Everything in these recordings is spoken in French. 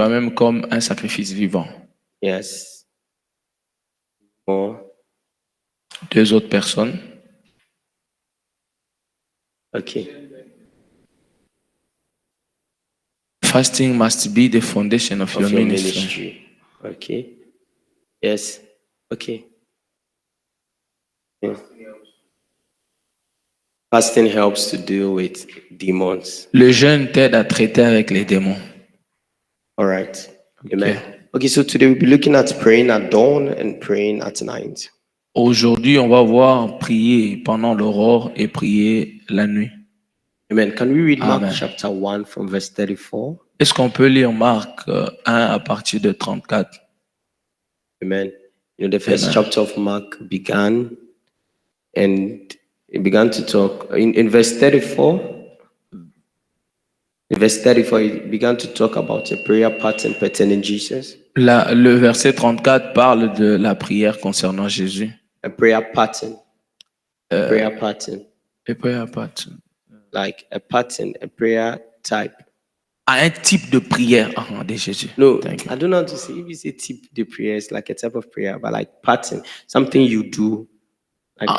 Même comme un sacrifice vivant. Yes. More. 2 autres personnes. Okay. Fasting must be the foundation of your ministry. Okay. Yes. Okay. Yeah. Fasting helps to deal with demons. Le jeûne t'aide à traiter avec les démons. All right. Amen. Okay, so today we'll be looking at praying at dawn and praying at night. Aujourd'hui, on va voir prier pendant l'aurore et prier la nuit. Amen. Can we read Amen. Mark chapter 1 from verse 34? Est-ce qu'on peut lire Marc 1 à partir de 34? Amen. You know, the first Amen. chapter of Mark began and it began to talk. In verse 34, it began to talk about a prayer pattern pertaining Jesus. Le verset 34 parle de la prière concernant Jésus. A prayer pattern. A prayer pattern. A prayer pattern. Like a pattern, a prayer type. Un type de prière de Jésus. No, I don't know how to say. If you say type de prayer, it's like a type of prayer, but like pattern, something you do, like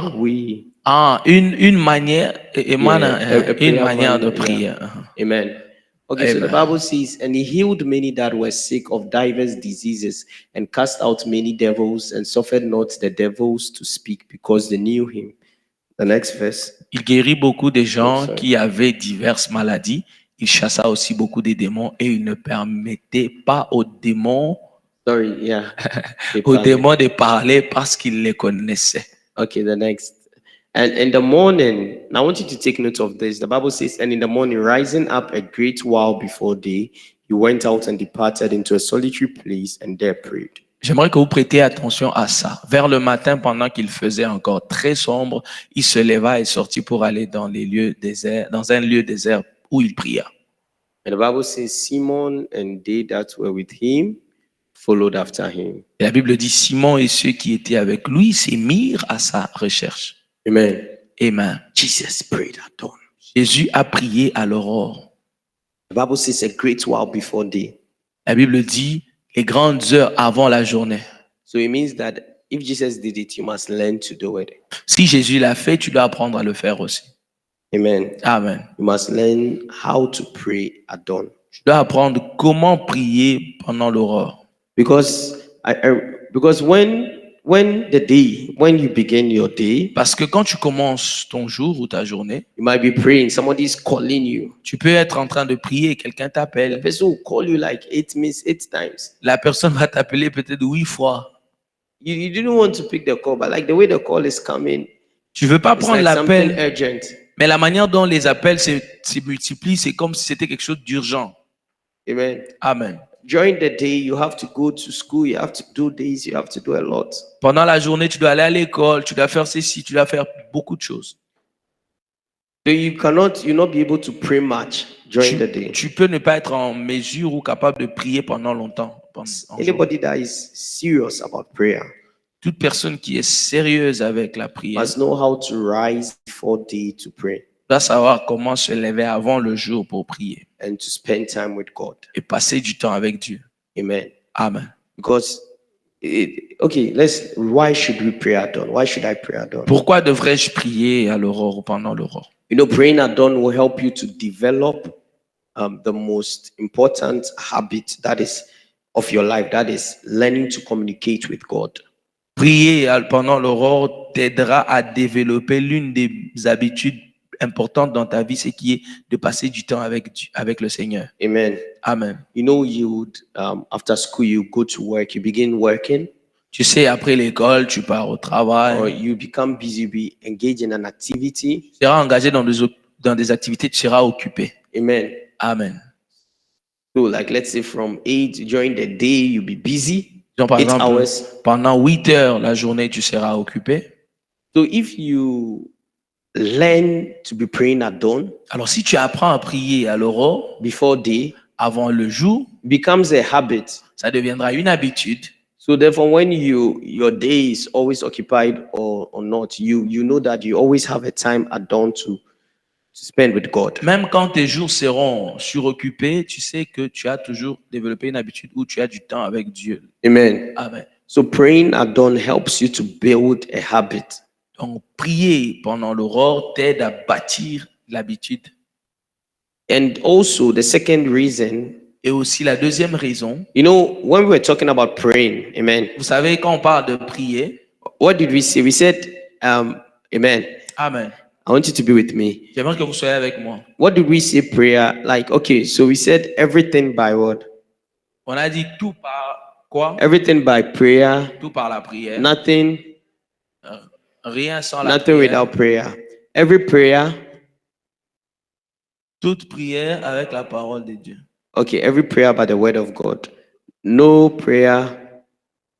une manière, une manière de prier. Amen. Okay, so the Bible says, and he healed many that were sick of divers diseases, and cast out many devils, and suffered not the devils to speak, because they knew him. The next verse. Il guérit beaucoup de gens qui avaient diverses maladies. Il chassa aussi beaucoup de démons et il ne permettait pas aux démons, aux démons de parler parce qu'il les connaissait. Okay, the next. And in the morning, now I want you to take note of this. The Bible says, and in the morning, rising up a great while before day, he went out and departed into a solitary place and there prayed. J'aimerais que vous prêtiez attention à ça. Vers le matin, pendant qu'il faisait encore très sombre, il se leva et sortit pour aller dans les lieux déserts, dans un lieu désert où il pria. And the Bible says, Simon and they that were with him followed after him. Et la Bible dit, Simon et ceux qui étaient avec lui se mirent à sa recherche. Amen. Amen. Jesus prayed at dawn. Jésus a prié à l'aurore. The Bible says a great while before day. La Bible dit les grandes heures avant la journée. So it means that if Jesus did it, you must learn to do it. Si Jésus l'a fait, tu dois apprendre à le faire aussi. Amen. Amen. You must learn how to pray at dawn. Tu dois apprendre comment prier pendant l'aurore. Because when you begin your day, parce que quand tu commences ton jour ou ta journée, you might be praying, somebody is calling you. Tu peux être en train de prier, quelqu'un t'appelle. The person will call you like 8 times. La personne va t'appeler peut-être 8 fois. You didn't want to pick the call, but like the way the call is coming, tu veux pas prendre l'appel, urgent. Mais la manière dont les appels se multiplient, c'est comme si c'était quelque chose d'urgent. Amen. Amen. During the day, you have to go to school, you have to do this, you have to do a lot. Pendant la journée, tu dois aller à l'école, tu dois faire ceci, tu dois faire beaucoup de choses. So you'll not be able to pray much during the day. Tu peux ne pas être en mesure ou capable de prier pendant longtemps. Anybody that is serious about prayer, toute personne qui est sérieuse avec la prière, must know how to rise before day to pray. Doit savoir comment se lever avant le jour pour prier. And to spend time with God. Et passer du temps avec Dieu. Amen. Amen. Because why should we pray at dawn? Why should I pray at dawn? Pourquoi devrais-je prier à l'aurore ou pendant l'aurore? You know, praying at dawn will help you to develop the most important habit that is of your life, that is learning to communicate with God. Prier pendant l'aurore t'aidera à développer l'une des habitudes importantes dans ta vie, c'est qui est de passer du temps avec le Seigneur. Amen. Amen. You know, after school, you go to work, you begin working. Tu sais, après l'école, tu pars au travail. Or you become busy, be engaged in an activity. Tu seras engagé dans des activités, tu seras occupé. Amen. Amen. So, like, let's say from 8 during the day, you'll be busy. Donc, par 8 exemple, hours. Pendant 8 heures la journée, tu seras occupé. So, if you learn to be praying at dawn, alors si tu apprends à prier à l'aurore, before day, avant le jour, becomes a habit. Ça deviendra une habitude. So therefore, when your day is always occupied or not, you know that you always have a time at dawn to spend with God. Même quand tes jours seront suroccupés, tu sais que tu as toujours développé une habitude où tu as du temps avec Dieu. Amen. Amen. So praying at dawn helps you to build a habit. Donc, prier pendant l'aurore t'aide à bâtir l'habitude. And also the second reason, Et aussi la deuxième raison, you know, when we were talking about praying, amen. vous savez, quand on parle de prier, What did we say? We said, amen. Amen. I want you to be with me. J'aimerais que vous soyez avec moi. What did we say prayer? Like, okay, so we said everything by what? On a dit tout par quoi? Everything by prayer. Tout par la prière. Nothing. Rien sans la Nothing prière. without prayer. Every prayer. Toute prière avec la parole de Dieu. Okay, every prayer by the word of God. No prayer.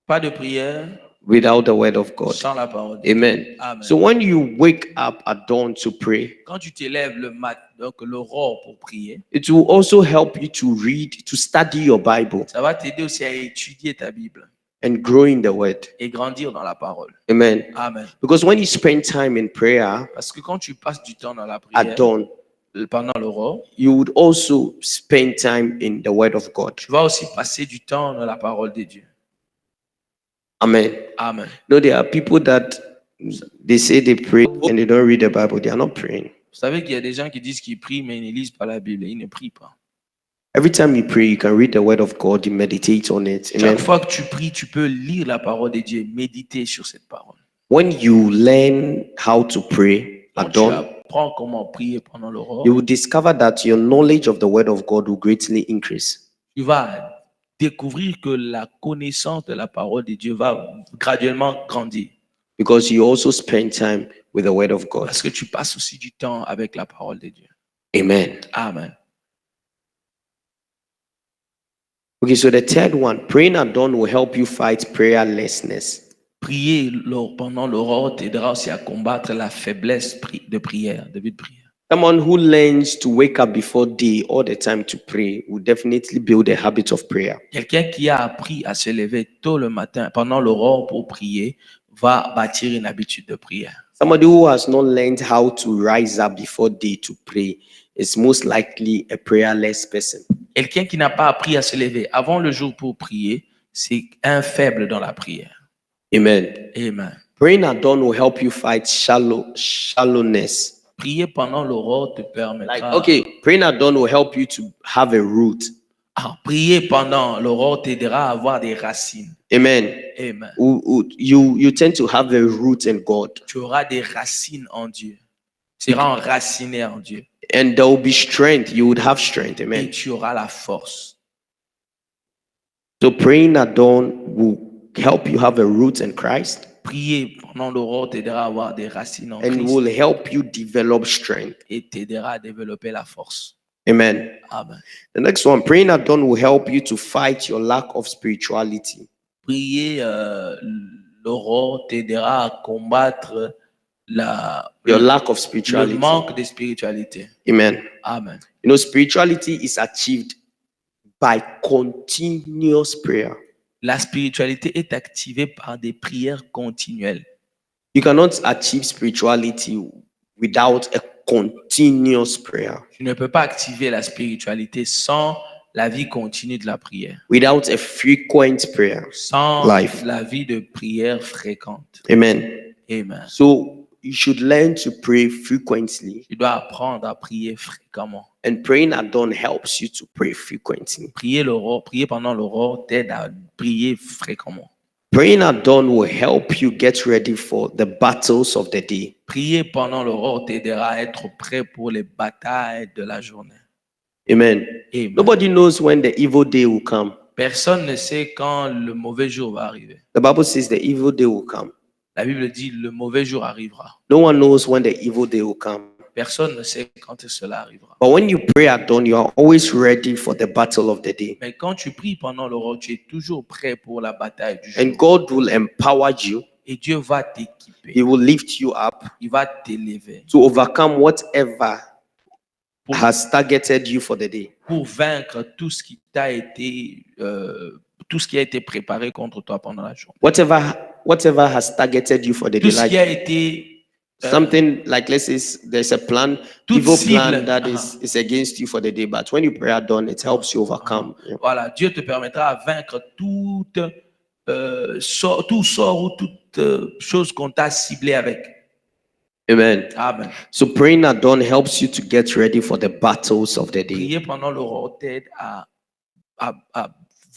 Pas de prière without the word of God. sans la parole de Dieu. Amen. Amen. So when you wake up at dawn to pray, Quand tu t'élèves le matin, donc l'aurore pour prier, it will also help you to read, to study your Bible ça va t'aider aussi à étudier ta Bible and grow in the word. et grandir dans la parole. Amen. Amen. Because when you spend time in prayer Parce que quand tu passes du temps dans la at prière, dawn, pendant l'aurore, you would also spend time in the word of God. tu vas aussi passer du temps dans la parole de Dieu. Amen. Amen. No, there are people that they say they pray and they don't read the Bible. They are not praying. Vous savez qu'il y a des gens qui disent qu'ils prient, mais ils ne lisent pas la Bible. Ils ne prient pas. Every time you pray, you can read the word of God, you meditate on it. Amen. Chaque fois que tu pries, tu peux lire la parole de Dieu, méditer sur cette parole. When you learn how to pray Quand at tu dawn, apprends comment prier pendant l'aurore, you will discover that your knowledge of the word of God will greatly increase. tu vas découvrir que la connaissance de la parole de Dieu va graduellement grandir. Because you also spend time with the word of God. Parce que tu passes aussi du temps avec la parole de Dieu. Amen. Amen. Okay, so the third one, praying at dawn will help you fight prayerlessness. Prier pendant l'aurore t'aidera aussi à combattre la faiblesse de prière, de vie de prière. Someone who learns to wake up before day all the time to pray will definitely build a habit of prayer. Quelqu'un qui a appris à se lever tôt le matin pendant l'aurore pour prier va bâtir une habitude de prière. Somebody who has not learned how to rise up before day to pray is most likely a prayerless person. Quelqu'un qui n'a pas appris à se lever avant le jour pour prier, c'est un faible dans la prière. Amen. Amen. Praying at dawn will help you fight shallowness. Prier pendant l'aurore te permettra. Like, okay, praying at dawn will help you to have a root. Prier pendant l'aurore t'aidera à avoir des racines. Amen. Amen. You tend to have a root in God. Tu auras des racines en Dieu. Tu seras enraciné en Dieu. And there will be strength. You would have strength. Et Amen. tu auras la force. So praying at dawn will help you have a root in Christ. Prier pendant l'aurore t'aidera à avoir des racines en And Christ will help you develop strength. et t'aidera à développer la force. Amen. Amen. The next one, praying at dawn will help you to fight your lack of spirituality. Prier l'aurore t'aidera à combattre Your lack of le spirituality. manque de spiritualité. Amen. Amen. You know, spirituality is achieved by continuous prayer. La spiritualité est activée par des prières continuelles. You cannot achieve spirituality without a continuous prayer, Tu ne peux pas activer la spiritualité sans la vie continue de la prière, without a frequent prayer. sans Life. la vie de prière fréquente. Amen. Amen. So you should learn to pray frequently, Tu dois apprendre à prier fréquemment. and praying at dawn helps you to pray frequently. Prier pendant l'aurore t'aide à prier fréquemment. Praying at dawn will help you get ready for the battles of the day. Prier pendant l'aurore t'aidera à être prêt pour les batailles de la journée. Amen. Amen. Nobody knows when the evil day will come. Personne ne sait quand le mauvais jour va arriver. The Bible says the evil day will come. La Bible dit le mauvais jour arrivera. No one knows when the evil day will come. Personne ne sait quand cela arrivera. But when you pray at dawn, you are always ready for the battle of the day. Mais quand tu pries pendant l'aurore, tu es toujours prêt pour la bataille du jour. And God will empower you. Et Dieu va t'équiper. He will lift you up Il va t'élever to overcome whatever has targeted you for the day. pour vaincre tout ce qui t'a été tout ce qui a été préparé contre toi pendant la journée. Whatever has targeted you for the Tout day, ce qui a été something like, let's say there's a plan, toute evil cible. plan that is against you for the day, but when you pray at dawn, it helps you overcome. Voilà, Dieu te permettra de vaincre tout sort ou toute chose qu'on t'a ciblé avec. Amen. Amen. So praying at dawn helps you to get ready for the battles of the day. Prier pendant l'aurore t'aide à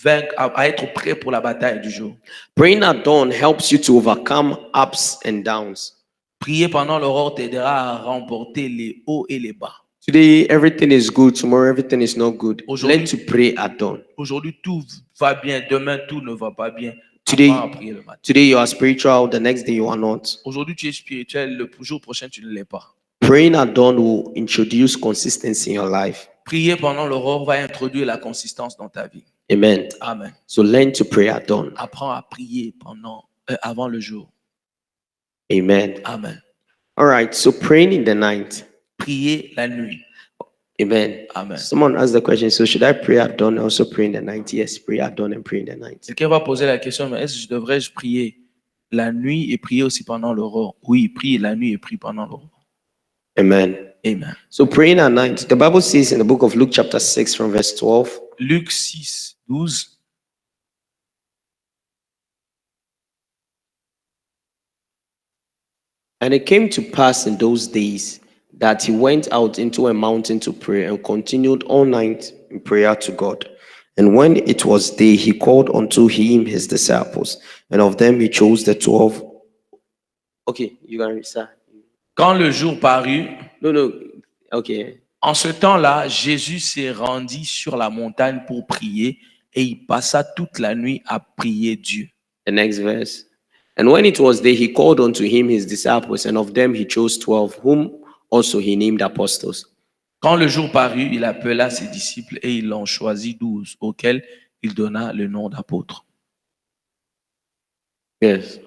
vaincre, à être prêt pour la bataille du jour. Praying at dawn helps you to overcome ups and downs. Prier pendant l'aurore t'aidera à remporter les hauts et les bas. Today, everything is good. Tomorrow, everything is not good. Learn to pray at dawn. Aujourd'hui, tout va bien. Demain, tout ne va pas bien. Today you are spiritual. The next day, you are not. Aujourd'hui, tu es spirituel. Le jour prochain, tu ne l'es pas. Praying at dawn will introduce consistency in your life. Prier pendant l'aurore va introduire la consistance dans ta vie. Amen. Amen. So learn to pray at dawn. Apprends à prier avant le jour. Amen. Amen. All right. So praying in the night. Prier la nuit. Amen. Amen. Someone asked the question, so should I pray at dawn and also pray in the night? Yes, pray at dawn and pray in the night. Quelqu'un va poser la question, mais est-ce que je devrais prier la nuit et prier aussi pendant l'aurore? Oui, prie la nuit et prie pendant l'aurore. Amen. Amen. So praying at night, the Bible says in the book of Luke chapter 6 from verse 12. Luc 6, 12. And it came to pass in those days that he went out into a mountain to pray and continued all night in prayer to God. And when it was day, he called unto him his disciples, and of them he chose the 12. Okay, you can read, sir. Quand le jour parut, No, okay. En ce temps-là, Jésus s'est rendu sur la montagne pour prier et il passa toute la nuit à prier Dieu. The next verse. And when it was day, he called unto him his disciples, and of them he chose 12, whom also he named apostles. Quand le jour parut, il appela ses disciples et il en choisit 12, auxquels il donna le nom d'apôtres. Yes.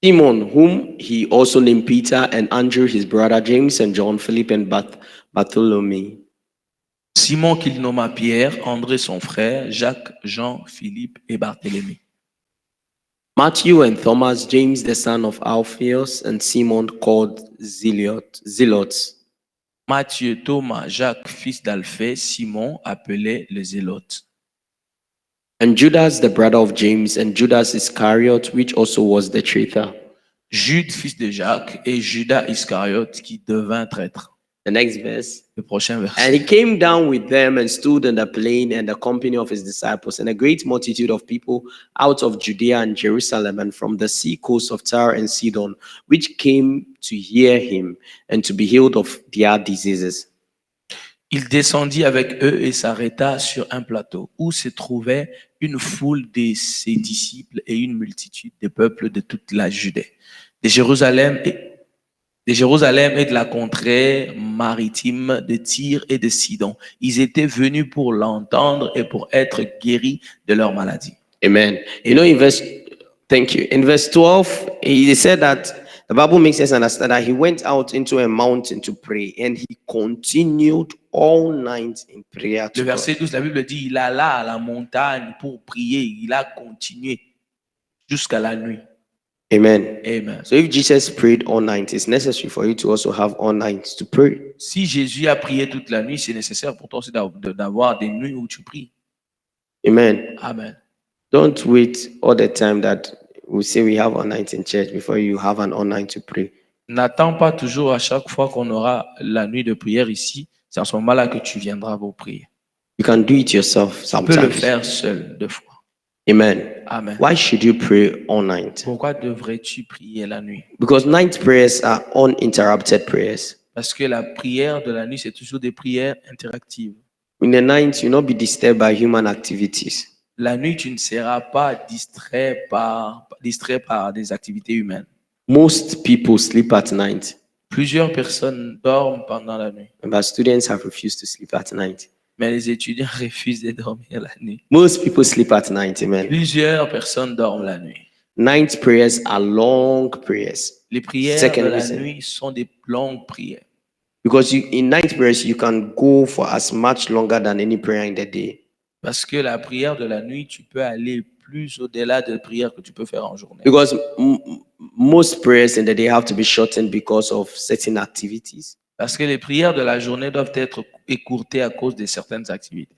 Simon, whom he also named Peter, and Andrew his brother, James and John, Philip and Bartholomew. Simon qu'il nomma Pierre, André son frère, Jacques, Jean, Philippe et Barthélemy. Matthew and Thomas, James the son of Alphaeus, and Simon called Zelotes. Matthieu, Thomas, Jacques, fils d'Alphée, Simon, appelé le Zélote. And Judas, the brother of James, and Judas Iscariot, which also was the traitor. Jude, fils de Jacques, et Judas Iscariote, qui devint traître. The next verse. Le prochain verset. And he came down with them and stood in the plain and the company of his disciples, and a great multitude of people out of Judea and Jerusalem and from the sea coast of Tyre and Sidon, which came to hear him and to be healed of their diseases. Il descendit avec eux et s'arrêta sur un plateau où se trouvait une foule de ses disciples et une multitude de peuples de toute la Judée, de Jérusalem et de la contrée maritime de Tyr et de Sidon. Ils étaient venus pour l'entendre et pour être guéris de leur maladie. Amen. You know, thank you. In verse 12, he said that the Bible makes us understand that he went out into a mountain to pray and he continued all night in prayer to Le verset God. 12, la Bible dit, il alla à la montagne pour prier. Il a continué jusqu'à la nuit. Amen. Amen. So if Jesus prayed all night, it's necessary for you to also have all nights to pray. Si Jésus a prié toute la nuit, c'est nécessaire pour toi aussi d'avoir des nuits où tu pries. Amen. Amen. Don't wait all the time that we say we have all night in church before you have an all night to pray. N'attends pas toujours à chaque fois qu'on aura la nuit de prière ici. C'est à ce moment-là que tu viendras pour prier. You can do it yourself Tu peux le sometimes. faire seul, deux fois. Amen. Amen. Why should you pray all night? Pourquoi devrais-tu prier la nuit? Because night prayers are uninterrupted prayers. Parce que la prière de la nuit, c'est toujours des prières interactives. In the night, you'll not be disturbed by human activities. La nuit, tu ne seras pas distrait par des activités humaines. Most people sleep at night, Plusieurs personnes dorment pendant la nuit, but students have refused to sleep at night. mais les étudiants refusent de dormir la nuit. Most people sleep at night, amen. Plusieurs personnes dorment la nuit. Night prayers are long prayers. Les prières Second de la reason. nuit sont des longues prières. Because in night prayers, you can go for as much longer than any prayer in the day. Parce que la prière de la nuit, tu peux aller plus au-delà de prières que tu peux faire en journée. Because most prayers in the day have to be shortened because of certain activities. Parce que les prières de la journée doivent être écourtées à cause de certaines activités.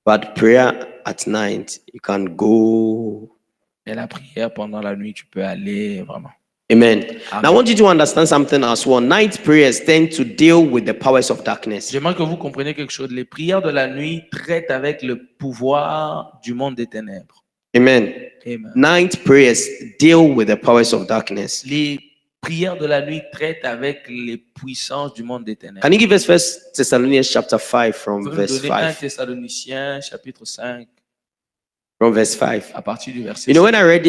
But prayer at night, you can go. Et la prière pendant la nuit, tu peux aller vraiment. Amen. Amen. Now, I want you to understand something as well. Night prayers tend to deal with the powers of darkness. J'aimerais que vous compreniez quelque chose. Les prières de la nuit traitent avec le pouvoir du monde des ténèbres. Amen. Amen. Night prayers deal with the powers of darkness. Les prières de la nuit traitent avec les puissances du monde des ténèbres. Can you give us 1 Thessalonians chapter 5 from Vous pouvez verse nous donner 1 5? Thessaloniciens chapitre 5 From verse 5. à partir du verset You know, 5. when I read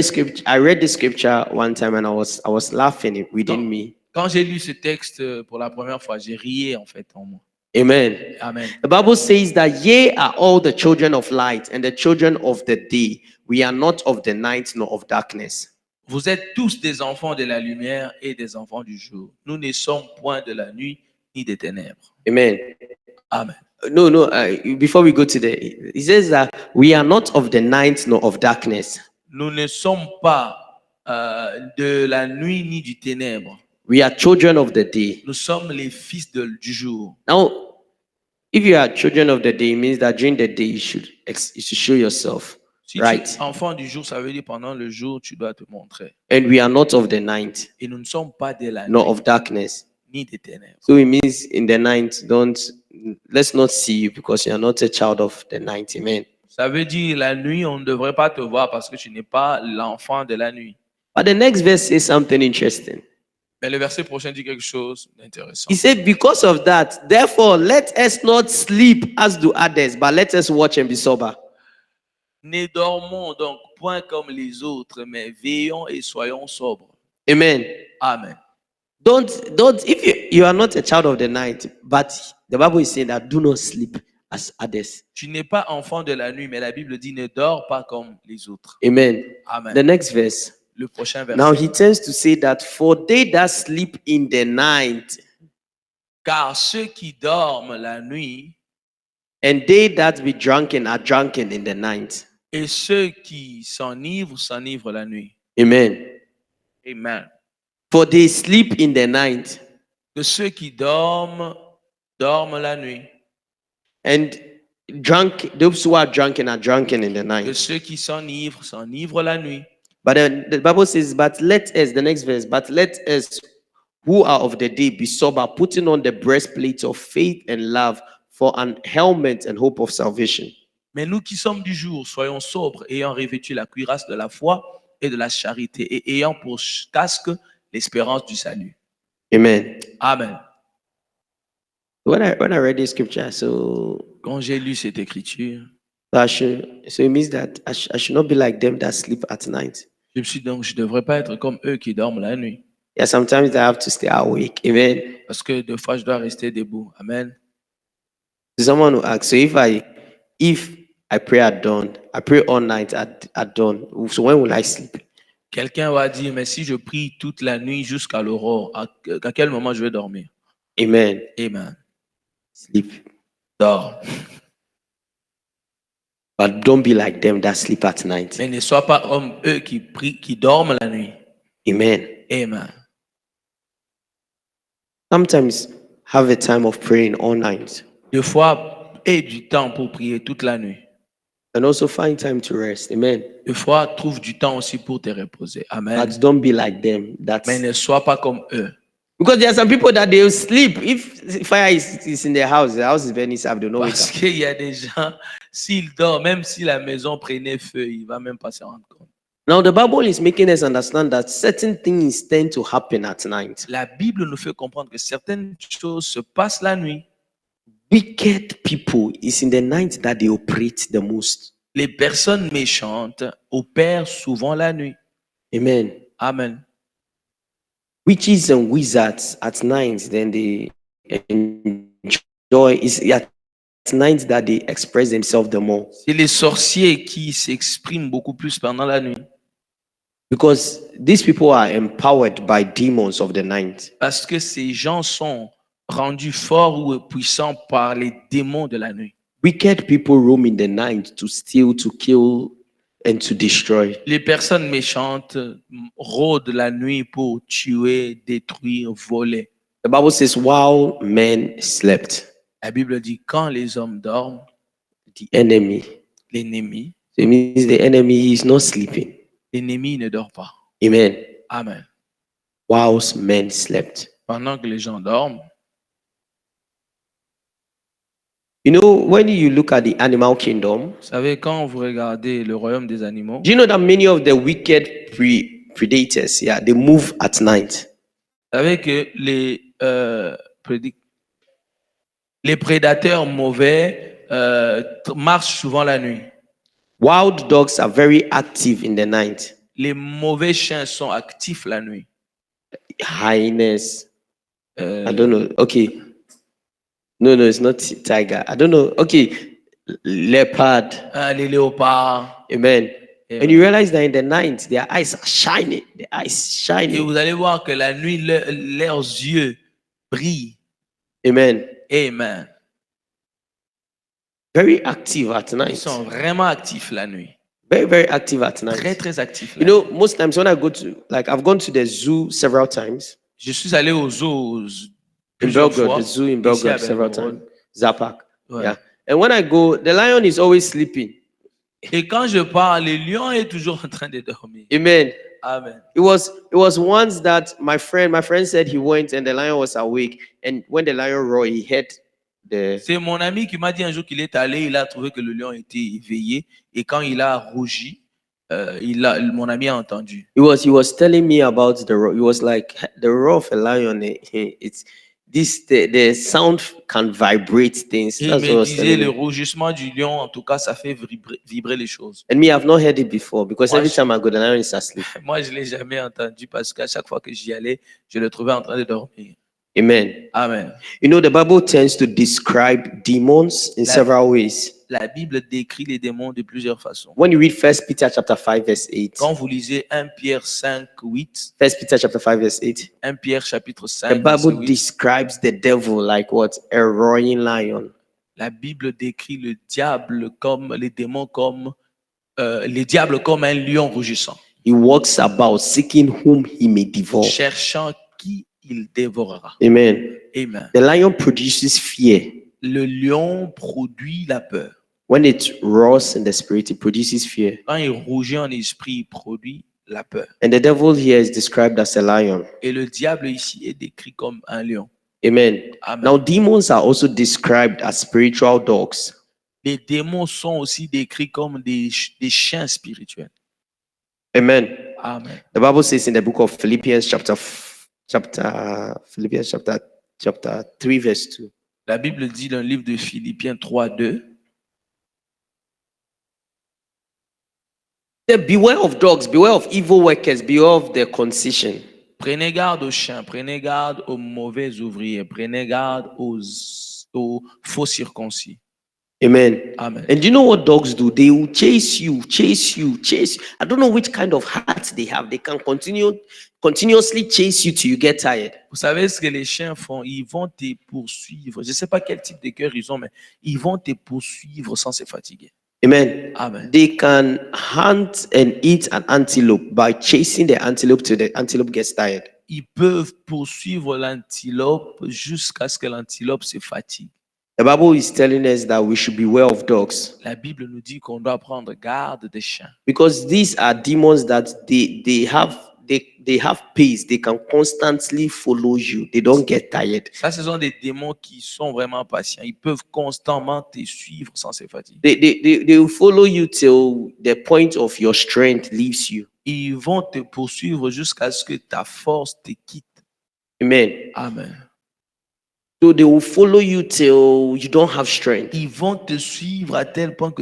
this scripture one time and I was laughing within me. Quand j'ai lu ce texte pour la première fois, j'ai rié en fait en moi. Amen. Amen. The Bible says that ye are all the children of light and the children of the day. We are not of the night nor of darkness. Vous êtes tous des enfants de la lumière et des enfants du jour. Nous ne sommes point de la nuit ni des ténèbres. Amen. Amen. No. Before we go to it says that we are not of the night nor of darkness. Nous ne sommes pas de la nuit ni du ténèbre. We are children of the day. Nous sommes les fils du jour. Now, if you are children of the day, it means that during the day you should show yourself. Si right. tu es enfant du jour, ça veut dire pendant le jour, tu dois te montrer. And we are not of the night. Et nous ne sommes pas de la nor nuit of darkness. ni des ténèbres. So it means in the night, let's not see you because you are not a child of the night. Amen. Ça veut dire la nuit, on ne devrait pas te voir parce que tu n'es pas l'enfant de la nuit. But the next verse says something interesting. Mais le verset prochain dit quelque chose d'intéressant. He said, because of that, therefore, let us not sleep as do others, but let us watch and be sober. Ne dormons donc point comme les autres, mais veillons et soyons sobres. Amen. Amen. Don't if you are not a child of the night, but the Bible is saying that do not sleep as others. Tu n'es pas enfant de la nuit, mais la Bible dit ne dors pas comme les autres. Amen. Amen. The next verse. Le prochain verset. Now he tends to say that for they that sleep in the night, car ceux qui dorment la nuit, and they that be drunken are drunken in the night. Et ceux qui s'enivrent la nuit. Amen. Amen. For they sleep in the night. Que ceux qui dorment la nuit. And those who are drunken in the night. Que ceux qui s'enivrent la nuit. But the Bible says, but let us, the next verse, but let us who are of the day be sober, putting on the breastplate of faith and love for an helmet and hope of salvation. Mais nous qui sommes du jour, soyons sobres, ayant revêtu la cuirasse de la foi et de la charité, et ayant pour casque l'espérance du salut. Amen. Amen. When I read this scripture, quand j'ai lu cette écriture, so it means that I should not be like them that sleep at night. Je me suis dit donc je devrais pas être comme eux qui dorment la nuit. Yeah, sometimes I have to stay awake. Amen. Parce que des fois je dois rester debout. Amen. Someone will ask, so if I pray at dawn, I pray all night at dawn. So when will I sleep? Quelqu'un va dire, mais si je prie toute la nuit jusqu'à l'aurore, à quel moment je vais dormir? Amen. Amen. Sleep. Dors. But don't be like them that sleep at night. Mais ne sois pas comme eux qui dorment la nuit. Amen. Amen. Sometimes have a time of praying all night. Des fois, aie du temps pour prier toute la nuit. And also find time to rest. Amen. Des fois, trouve du temps aussi pour te reposer. Amen. But don't be like them. Mais ne sois pas comme eux. Because there are some people that they will sleep if fire is in their house. The house is burning, so they don't wake up. Parce qu'il y a des gens, s'ils dorment, même si la maison prenait feu, il va même pas se rendre compte. Now the Bible is making us understand that certain things tend to happen at night. La Bible nous fait comprendre que certaines choses se passent la nuit. Wicked people, is in the night that they operate the most. Les personnes méchantes opèrent souvent la nuit. Amen. Amen. Witches and wizards at night, then they enjoy. It's at night that they express themselves the more. C'est les sorciers qui s'expriment beaucoup plus pendant la nuit. Because these people are empowered by demons of the night. Parce que ces gens sont rendus forts ou puissants par les démons de la nuit. Wicked people roam in the night to steal, to kill, and to destroy. Les personnes méchantes rôdent la nuit pour tuer, détruire, voler. The Bible says, while men slept, La Bible dit quand les hommes dorment, the enemy. l'ennemi, So it means the enemy is not sleeping. l'ennemi ne dort pas. Amen. Amen. Whilst men slept. Pendant que les gens dorment, You know, when you look at the animal kingdom, vous savez, quand vous regardez le royaume des animaux, do you know that many of the wicked predators, yeah, they move at night? vous savez que les prédateurs mauvais marchent souvent la nuit. Wild dogs are very active in the night. Les mauvais chiens sont actifs la nuit. Hyenas. I don't know. Okay. No, it's not tiger. I don't know. Okay. Leopard. Les léopards. Amen. And you realize that in the night, their eyes are shining. Their eyes shining. Et vous allez voir que la nuit, leurs yeux brillent. Amen. Amen. Very active at night. Ils sont vraiment actifs la nuit. Very, very active at night. Très, très actifs. You know, most times when I go to, like, I've gone to the zoo several times. Je suis allé au zoo in Belgrade, the zoo in Belgrade several times. Zapak. Ouais. Yeah. And when I go, the lion is always sleeping. Et quand je parle, le lion est toujours en train de dormir. Amen. Amen. It was once that my friend said he went and the lion was awake, and when the lion roared, he heard the. C'est mon ami qui m'a dit un jour qu'il est allé, il a trouvé que le lion était éveillé et quand il a rougi, mon ami a entendu. He was telling me about the roar. He was like, the roar of a lion. It's this the sound can vibrate things. Il me disait le rugissement du lion, en tout cas, ça fait vibrer les choses. And me, I've not heard it before because every time I go, the lion is asleep. Moi, je l'ai jamais entendu parce qu'à chaque fois que j'y allais, je le trouvais en train de dormir. Amen. Amen. You know, the Bible tends to describe demons in several ways. La Bible décrit les démons de plusieurs façons. When you read 1 Peter chapter 5 verse 8. Quand vous lisez 1 Pierre 5, 8. 1 Peter chapter 5 verse 8. 1 Pierre chapitre 5. The Bible describes the devil like what? A roaring lion. La Bible décrit le diable comme les démons comme les diables comme un lion rugissant. He walks about seeking whom he may devour. Cherchant qui il dévorera. Amen. Amen. The lion produces fear. Le lion produit la peur. When it roars in the spirit, it produces fear. Quand il rougit en esprit, il produit la peur. And the devil here is described as a lion. Et le diable ici est décrit comme un lion. Amen. Amen. Now, demons are also described as spiritual dogs. Les démons sont aussi décrits comme des chiens spirituels. Amen. Amen. The Bible says in the book of Philippians chapter 3 verse 2. La Bible dit dans le livre de Philippiens 3, 2. Beware of dogs, beware of evil workers, beware of their concision. Prenez garde aux chiens, prenez garde aux mauvais ouvriers, prenez garde aux faux circoncis. Amen. Amen. And do you know what dogs do? They will chase you. I don't know which kind of heart they have. They can continuously chase you till you get tired. Vous savez ce que les chiens font? Ils vont te poursuivre. Je ne sais pas quel type de cœur ils ont, mais ils vont te poursuivre sans se fatiguer. Amen. Amen. They can hunt and eat an antelope by chasing the antelope till the antelope gets tired. Ils peuvent poursuivre l'antilope jusqu'à ce que l'antilope se fatigue. The Bible is telling us that we should beware of dogs. La Bible nous dit qu'on doit prendre garde des chiens. Because these are demons that they have pace. They can constantly follow you. They don't get tired. Ça, ce sont des démons qui sont vraiment patients. Ils peuvent constamment te suivre sans se fatiguer. They will follow you till the point of your strength leaves you. Ils vont te poursuivre jusqu'à ce que ta force te quitte. Amen. Amen. So they will follow you till you don't have strength. Ils vont te suivre à tel point que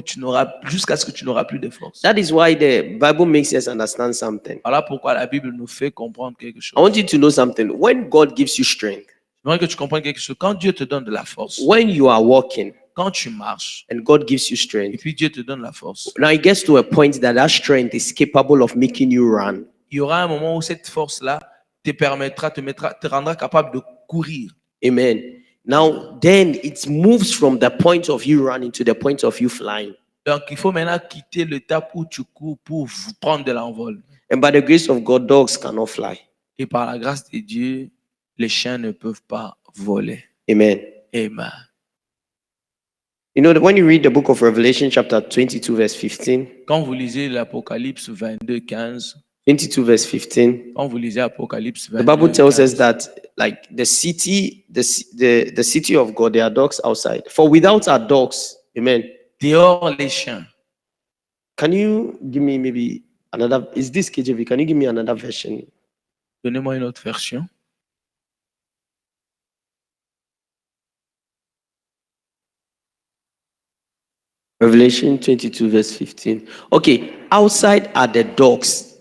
jusqu'à ce que tu n'auras plus de force. That is why the Bible makes us understand something. Voilà pourquoi la Bible nous fait comprendre quelque chose. I want you to know something. When God gives you strength, J'aimerais que tu comprennes quelque chose. Quand Dieu te donne de la force, when you are walking, quand tu marches, and God gives you et strength, puis Dieu te donne la force, now it gets to a point that strength is capable of making you run. il y aura un moment où cette force-là te rendra capable de courir. Amen. Now, then it moves from the point of you running to the point of you flying. Donc, il faut maintenant quitter l'étape où tu cours pour prendre de l'envol. And by the grace of God, dogs cannot fly. Et par la grâce de Dieu, les chiens ne peuvent pas voler. Amen. Amen. You know, when you read the book of Revelation, chapter 22, verse 15. Quand vous lisez l'Apocalypse 22, 15. 22, verse 15. Quand vous lisez Apocalypse 22, the Bible tells 15, us that, like the city of God, there are dogs outside. For without our dogs, amen. Dehors les chiens. Can you give me maybe another? Is this KJV? Can you give me another version? Donnez-moi une autre version. Revelation 22, verse 15. Okay, outside are the dogs.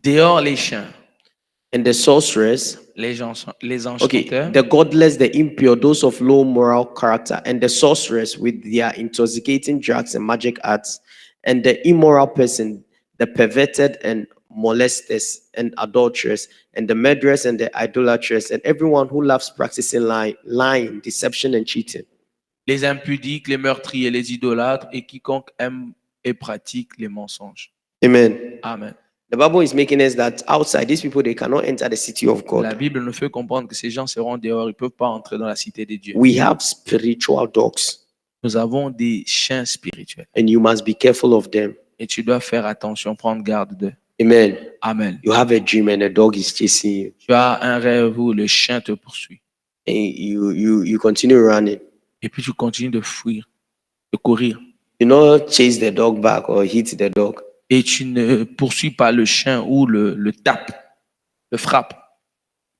Dehors les chiens. And the sorcerers. Les enchanteurs. Okay, the godless, the impure, those of low moral character, and the sorcerers with their intoxicating drugs and magic arts, and the immoral person, the perverted and molesters and adulterers, and the murderers and the idolaters, and everyone who loves practicing lying, deception, and cheating. Les impudiques, les meurtriers, les idolâtres, et quiconque aime et pratique les mensonges. Amen. Amen. The Bible is making us that outside, these people, they cannot enter the city of God. La Bible nous fait comprendre que ces gens seront dehors, ils ne peuvent pas entrer dans la cité de Dieu. We have spiritual dogs. Nous avons des chiens spirituels. And you must be careful of them. Et tu dois faire attention, prendre garde d'eux. Amen. Amen. You have a dream and a dog is chasing you. Tu as un rêve où le chien te poursuit. And you continue running. Et puis tu continues de fuir, de courir. You not chase the dog back or hit the dog. Et tu ne poursuis pas le chien ou le tape, le frappe.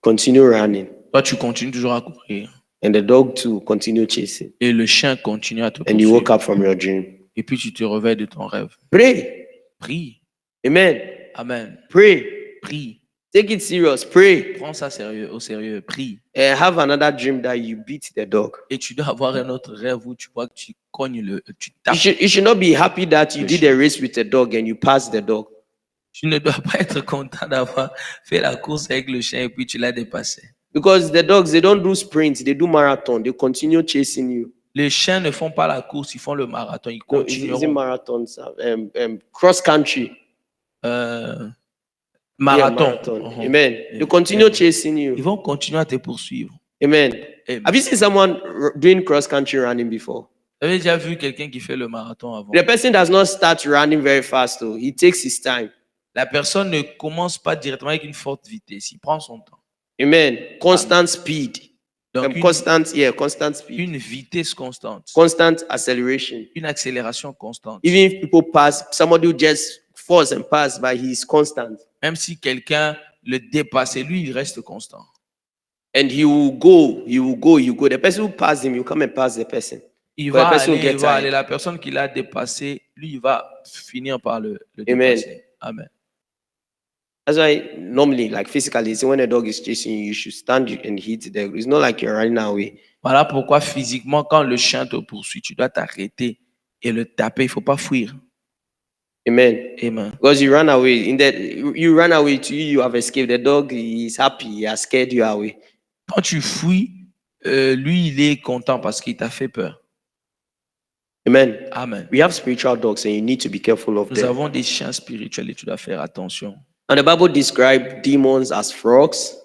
Continue running. Toi, tu continues toujours à courir. And the dog too continue chasing. Et le chien continue à te poursuivre. And you woke up from your dream. Et puis tu te réveilles de ton rêve. Pray. Prie. Amen. Amen. Pray. Prie. Take it serious. Pray. Prends ça au sérieux. Prie. And have another dream that you beat the dog. Et tu dois avoir un autre rêve où tu vois que tu cognes tu tapes. You should not be happy that you did a race with a dog and you passed the dog. Tu ne dois pas être content d'avoir fait la course avec le chien et puis tu l'as dépassé. Because the dogs, they don't do sprints, they do marathon. They continue chasing you. Les chiens ne font pas la course, ils font le marathon. Ils continueront. Is it marathons? Cross country. Marathon. Yeah, Amen. They continue chasing you. Ils vont continuer à te poursuivre. Amen. Amen. Have you seen someone doing cross country running before? Vous avez déjà vu quelqu'un qui fait le marathon avant? The person does not start running very fast, though. He takes his time. La personne ne commence pas directement avec une forte vitesse. Il prend son temps. Amen. Constant speed. Donc, constant speed. Une vitesse constante. Constant acceleration. Une accélération constante. Even if people pass, somebody will just force and pass, but he is constant. Même si quelqu'un le dépasse, lui, il reste constant. And he will go. The person who passed him, you come and pass the person. Il va aller. La personne qui l'a dépassé, lui, il va finir par le dépasser. Amen. That's why normally, like physically, when a dog is chasing you, you should stand and hit the dog. It's not like you're running away. Voilà pourquoi physiquement, quand le chien te poursuit, tu dois t'arrêter et le taper. Il ne faut pas fuir. Amen. Amen. Because you run away. You run away to you have escaped. The dog is happy. He has scared you away. Quand tu fuis, lui, il est content parce qu'il t'a fait peur. Amen. Amen. We have spiritual dogs and you need to be careful of them. Nous avons des chiens spirituels et tu dois faire attention. And the Bible describes demons as frogs.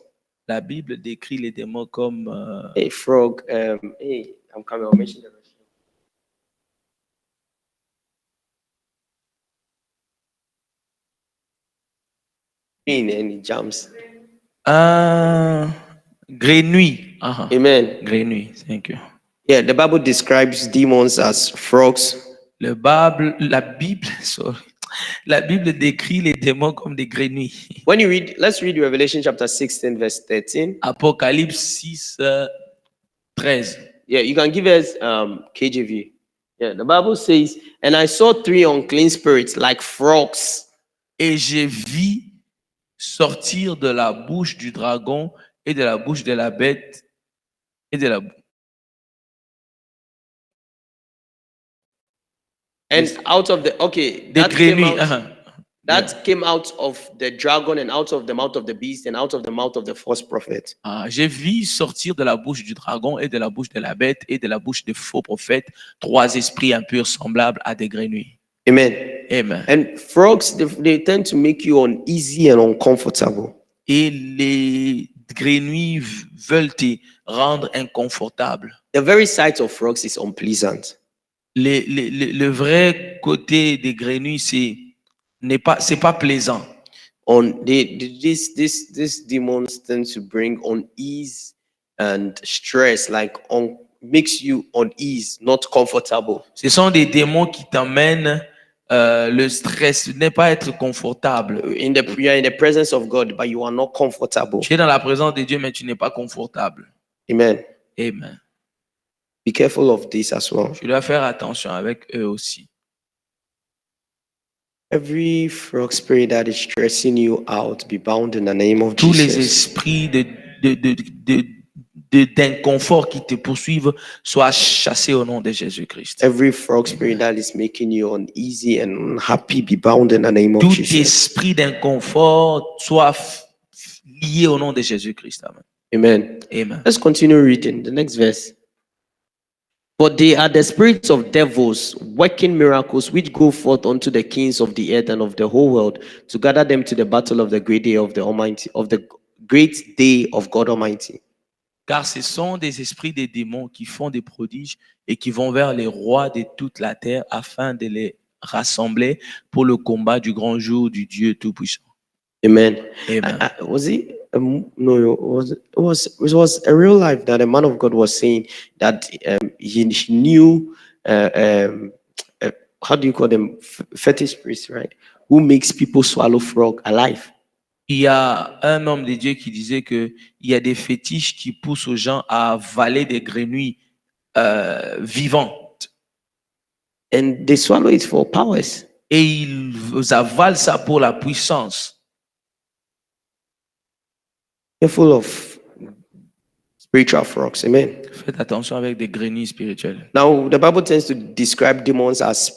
La Bible décrit les démons comme a frog. Hey, I'm coming. I'll mention the version. And he jumps. Grenouille. Amen. Grenouille. Thank you. Yeah, the Bible describes demons as frogs. La Bible décrit les démons comme des grenouilles. When you read, let's read Revelation chapter 16, verse 13. Apocalypse 6, 13. Yeah, you can give us KJV. Yeah, the Bible says, and I saw 3 unclean spirits like frogs. Et j'ai vu sortir de la bouche du dragon et de la bouche de la bête et de la and out of the des grenouilles. That came out of the dragon and out of the mouth of the beast and out of the mouth of the false prophet. J'ai vu sortir de la bouche du dragon et de la bouche de la bête et de la bouche des faux prophètes 3 esprits impurs semblables à des grenouilles. Amen. Amen. And frogs, they tend to make you uneasy and uncomfortable. Et les grenouilles veulent te rendre inconfortable. The very sight of frogs is unpleasant. Le vrai côté des grenouilles, c'est pas plaisant. These demons tend to bring unease and stress, makes you unease, not comfortable. Ce sont des démons qui t'emmènent le stress, ne pas être confortable. You are in the presence of God, but you are not comfortable. Tu es dans la présence de Dieu, mais tu n'es pas confortable. Amen. Amen. Be careful of this as well. Tu dois faire attention avec eux aussi. Every frog spirit that is stressing you out, be bound in the name of Tous Jesus. les esprits d'inconfort qui te poursuivent soient chassés au nom de Jésus-Christ. Every frog spirit that is making you uneasy and unhappy, be bound in the name of Tout Jesus. esprit d'inconfort soit lié au nom de Jésus-Christ. Amen. Amen. Amen. Let's continue reading the next verse. But they are the spirits of devils working miracles which go forth unto the kings of the earth and of the whole world to gather them to the battle of the great day of the Almighty, of the great day of God Almighty. Car ce sont des esprits des démons qui font des prodiges et qui vont vers les rois de toute la terre afin de les rassembler pour le combat du grand jour du Dieu Tout-Puissant. Amen. Amen. No, it was a real life that a man of God was saying that he knew, how do you call them, fetish priests, right? Who makes people swallow frog alive. Il y a un homme de Dieu qui disait que il y a des fétiches qui poussent aux gens à avaler des grenouilles vivantes. And they swallow it for powers. Et ils avalent ça pour la puissance. Careful of spiritual frogs. Amen. Faites attention avec des grenouilles spirituelles. Now, the Bible tends to describe demons as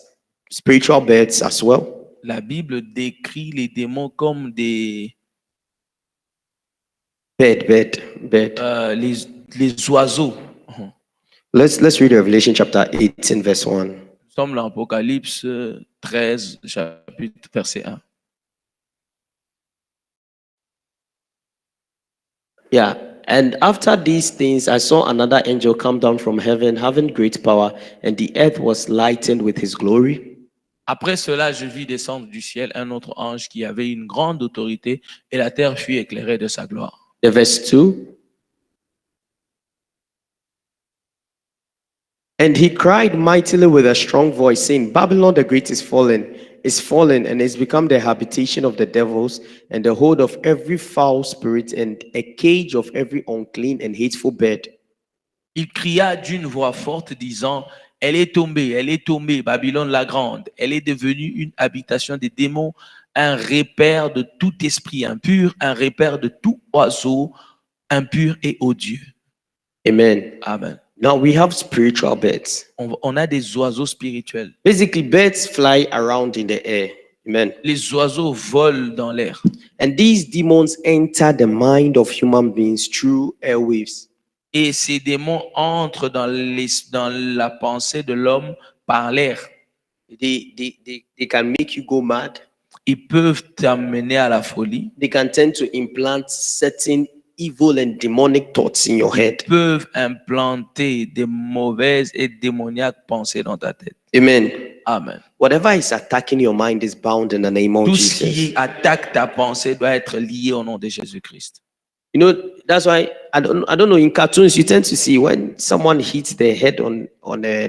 spiritual birds as well. La Bible décrit les démons comme des les oiseaux. Let's read Revelation chapter 18 verse 1. Nous sommes dans l'Apocalypse 13 chapitre verset 1. Yeah. And after these things, I saw another angel come down from heaven, having great power, and the earth was lightened with his glory. Après cela, je vis descendre du ciel un autre ange qui avait une grande autorité, et la terre fut éclairée de sa gloire. The verse 2. And he cried mightily with a strong voice, saying, Babylon the great is fallen, and is become the habitation of the devils, and the hold of every foul spirit, and a cage of every unclean and hateful bird. Il cria d'une voix forte, disant, elle est tombée, Babylone la grande. Elle est devenue une habitation des démons, un repère de tout esprit impur, un repère de tout oiseau impur et odieux. Amen. Amen. Now we have spiritual birds. On a des oiseaux spirituels. Basically, birds fly around in the air. Amen. Les oiseaux volent dans l'air. And these demons enter the mind of human beings through airwaves. Et ces démons entrent dans la pensée de l'homme par l'air. They can make you go mad. Ils peuvent t'amener à la folie. They can tend to implant certain evil and demonic thoughts in your head. Ils peuvent implanter des mauvaises et démoniaques pensées dans ta tête. Amen. Amen. Whatever is attacking your mind is bound in the name of Tout Jesus. ce qui attaque ta pensée doit être lié au nom de Jésus-Christ. You know, that's why I don't know, in cartoons you tend to see when someone hits their head on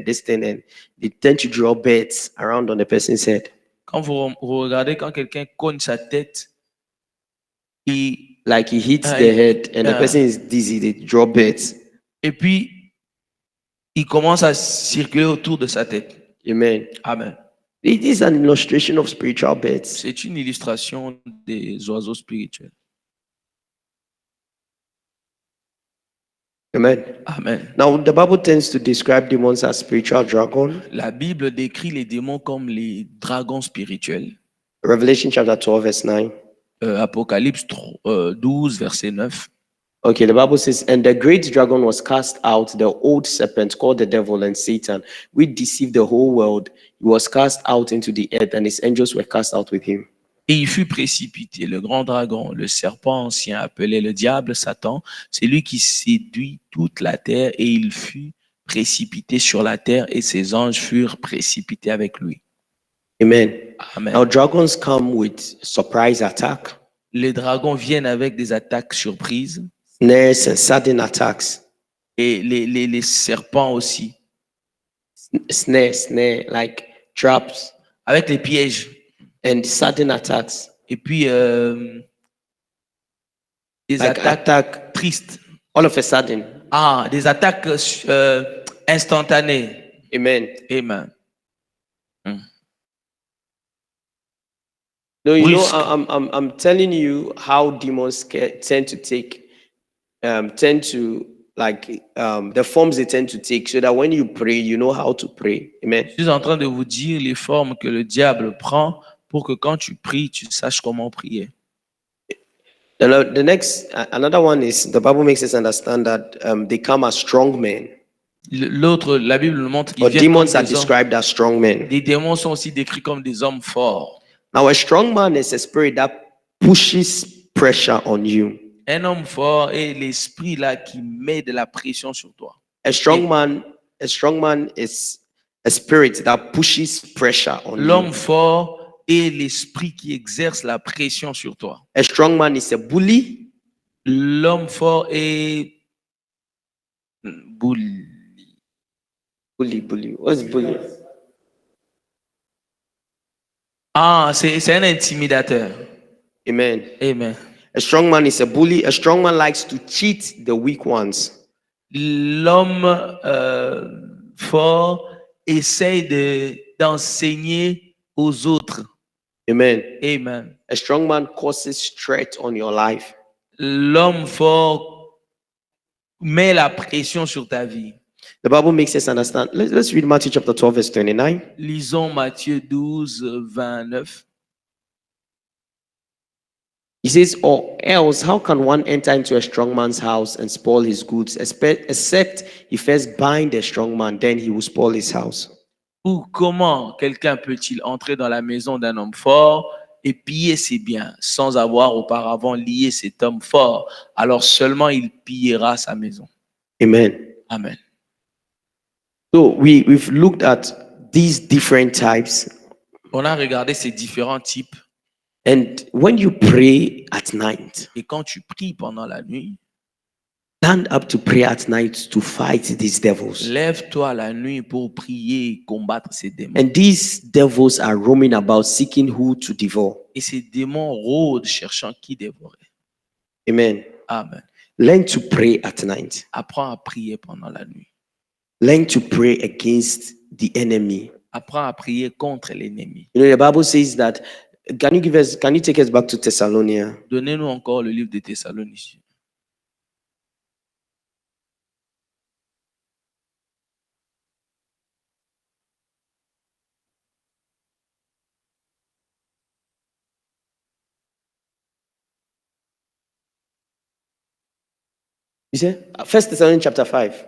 this thing, and they tend to draw birds around on the person's head. Quand vous regardez, quand quelqu'un cogne sa tête, like he hits the head and the person is dizzy, they draw birds. Et puis, il commence à circuler autour de sa tête. Amen. Amen. It is an illustration of spiritual birds. C'est une illustration des oiseaux spirituels. Amen. Amen. Now, the Bible tends to describe demons as spiritual dragons. La Bible décrit les démons comme les dragons spirituels. Revelation chapter 12, verse 9. Apocalypse 12, verset 9. Okay, the Bible says, and the great dragon was cast out, the old serpent called the devil and Satan, which deceived the whole world. He was cast out into the earth, and his angels were cast out with him. Et il fut précipité, le grand dragon, le serpent ancien appelé le diable, Satan, c'est lui qui séduit toute la terre, et il fut précipité sur la terre, et ses anges furent précipités avec lui. Amen. Amen. Now dragons come with surprise attack. Les dragons viennent avec des attaques surprises. Snares and sudden attacks. Et les serpents aussi. Snare, like traps. Avec les pièges. And sudden attacks. Et puis, des like attaques tristes. All of a sudden. Ah, des attaques instantanées. Amen. Amen. No, you know, I'm telling you how demons tend to the forms they tend to take, so that when you pray, you know how to pray. Amen. Je suis en train de vous dire les formes que le diable prend pour que quand tu pries, tu saches comment prier. The next, another one is, the Bible makes us understand that they come as strong men. L'autre, la Bible nous montre qu'ils viennent demons are described as strong men. Les démons sont aussi décrits comme des hommes forts. Now, a strong man is a spirit that pushes pressure on you. Un homme fort est l'esprit là qui met de la pression sur toi. A strong man is a spirit that pushes pressure on you. L'homme fort est l'esprit qui exerce la pression sur toi. A strong man is a bully. L'homme fort est bully. Bully. What's bully? Ah, c'est un intimidateur. Amen. Amen. A strong man is a bully. A strong man likes to cheat the weak ones. L'homme fort essaye d'enseigner aux autres. Amen. Amen. A strong man causes threat on your life. L'homme fort met la pression sur ta vie. The Bible makes us understand. Let's read Matthew chapter 12, verse 29. Lisons Matthieu 12, 29. He says, or else, how can one enter into a strong man's house and spoil his goods, except he first bind a strong man, then he will spoil his house. Ou comment quelqu'un peut-il entrer dans la maison d'un homme fort et piller ses biens sans avoir auparavant lié cet homme fort? Alors seulement il pillera sa maison. Amen. Amen. So we've looked at these different types. On a regardé ces différents types. And when you pray at night, et quand tu pries pendant la nuit, stand up to pray at night to fight these devils. Lève-toi la nuit pour prier et combattre ces démons. And these devils are roaming about seeking who to devour. Et ces démons rôdent cherchant qui dévorer. Amen. Amen. Learn to pray at night. Apprends à prier pendant la nuit. Learn to pray against the enemy. Apprends à prier contre l'ennemi. You know, the Bible says that. Can you take us back to Thessalonica? Donnez-nous encore le livre de Thessaloniciens. You say? 1 Thessalonians chapter 5.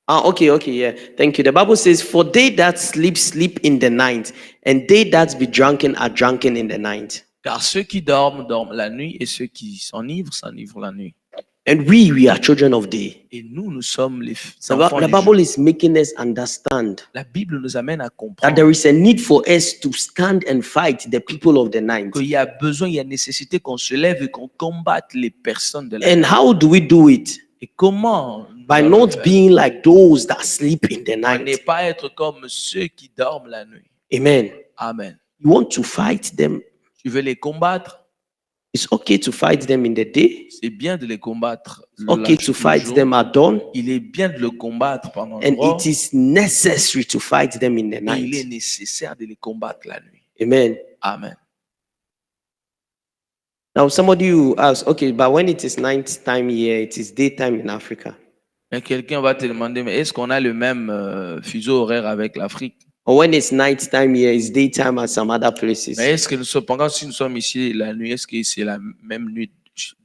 Okay, yeah. Thank you. The Bible says, for they that sleep in the night, and they that be drunken are drunken in the night. Car ceux qui dorment la nuit, et ceux qui s'enivrent la nuit. And we are children of day. Et nous sommes les enfants The Bible is making us understand la Bible nous amène à comprendre that there is a need for us to stand and fight the people of the night. Qu'il y a besoin, il y a nécessité qu'on se lève et qu'on combatte les personnes de la nuit. And how do we do it? Et comment? By not being like those that sleep in the night. Ne pas être comme ceux qui dorment la nuit. Amen. Amen. You want to fight them? Tu veux les combattre? It's okay to fight them in the day. C'est bien de les combattre. It's okay to fight them at dawn. Il est bien de le combattre pendant le And jour. it is necessary to fight them in the Et night. il est nécessaire de les combattre la nuit. Amen. Amen. Now somebody will ask, okay, but when it is night time here, it is daytime in Africa. Mais quelqu'un va te demander, mais est-ce qu'on a le même fuseau horaire avec l'Afrique? Or when it's night time here, it's daytime at some other places. Mais est-ce que nous sommes, pendant si nous sommes ici la nuit, est-ce que c'est la même nuit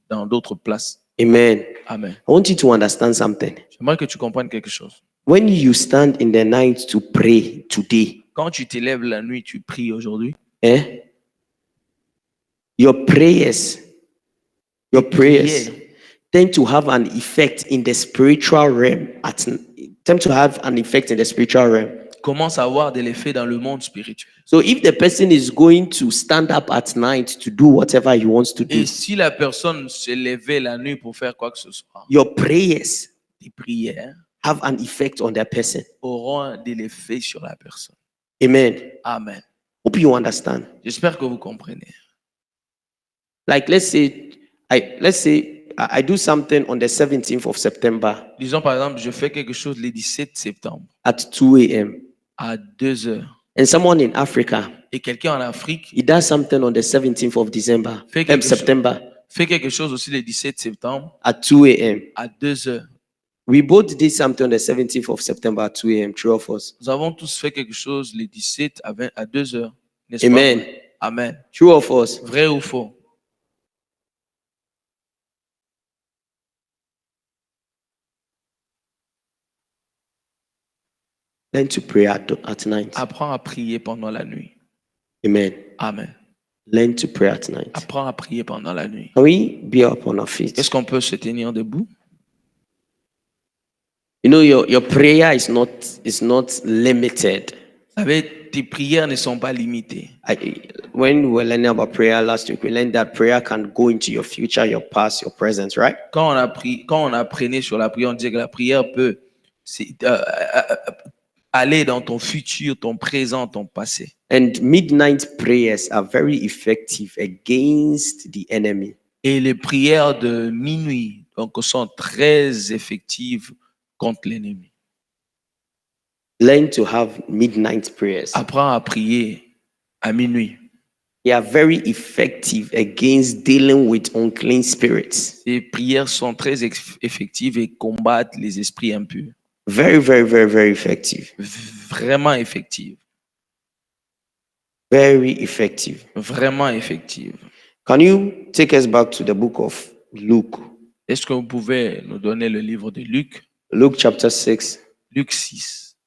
dans d'autres places? Amen. Amen. I want you to understand something. J'aimerais que tu comprennes quelque chose. When you stand in the night to pray today, Quand tu t'élèves la nuit, tu pries aujourd'hui. Your prayers tend to have an effect in the spiritual realm. Commence à avoir de l'effet dans le monde spirituel. So if the person is going to stand up at night to do whatever he wants to do, Et si la personne se levait la nuit pour faire quoi que ce soit, your prayers, tes prières, have an effect on that person. Auront de l'effet sur la personne. Amen. Amen. Hope you understand. J'espère que vous comprenez. Like let's say I do something on the 17th of September. Disons par exemple, je fais quelque chose le 17 septembre. At 2 a.m. À 2 heures. And someone in Africa. Et quelqu'un en Afrique. He does something on the 17th of December. September. Fait quelque chose aussi le 17 septembre. At 2 a.m. À 2 heures. We both did something on the 17th of September at 2 a.m. True of us. Nous avons tous fait quelque chose le 17 à 2 heures. Amen. Pas? Amen. True of us. Vrai ou faux? Learn to pray at night. Apprends à prier pendant la nuit. Amen. Amen. Learn to pray at night. Apprends à prier pendant la nuit. Can we be up on our feet? Est-ce qu'on peut se tenir debout? You know, your prayer is not limited. Vous savez, tes prières ne sont pas limitées. When we were learning about prayer last week, we learned that prayer can go into your future, your past, your present, right? Quand on apprenait sur la prière, on disait que la prière peut aller dans ton futur, ton présent, ton passé. And midnight prayers are very effective against the enemy. Et les prières de minuit donc sont très effectives contre l'ennemi. Learn to have midnight prayers. Apprends à prier à minuit. They are very effective against dealing with unclean spirits. Ces prières sont très effectives et combattent les esprits impurs. Very, very, very, very effective. Vraiment effective. Very effective. Vraiment effective. Can you take us back to the book of Luke? Est-ce que vous pouvez nous donner le livre de Luc? Luke chapter 6. Luc 6.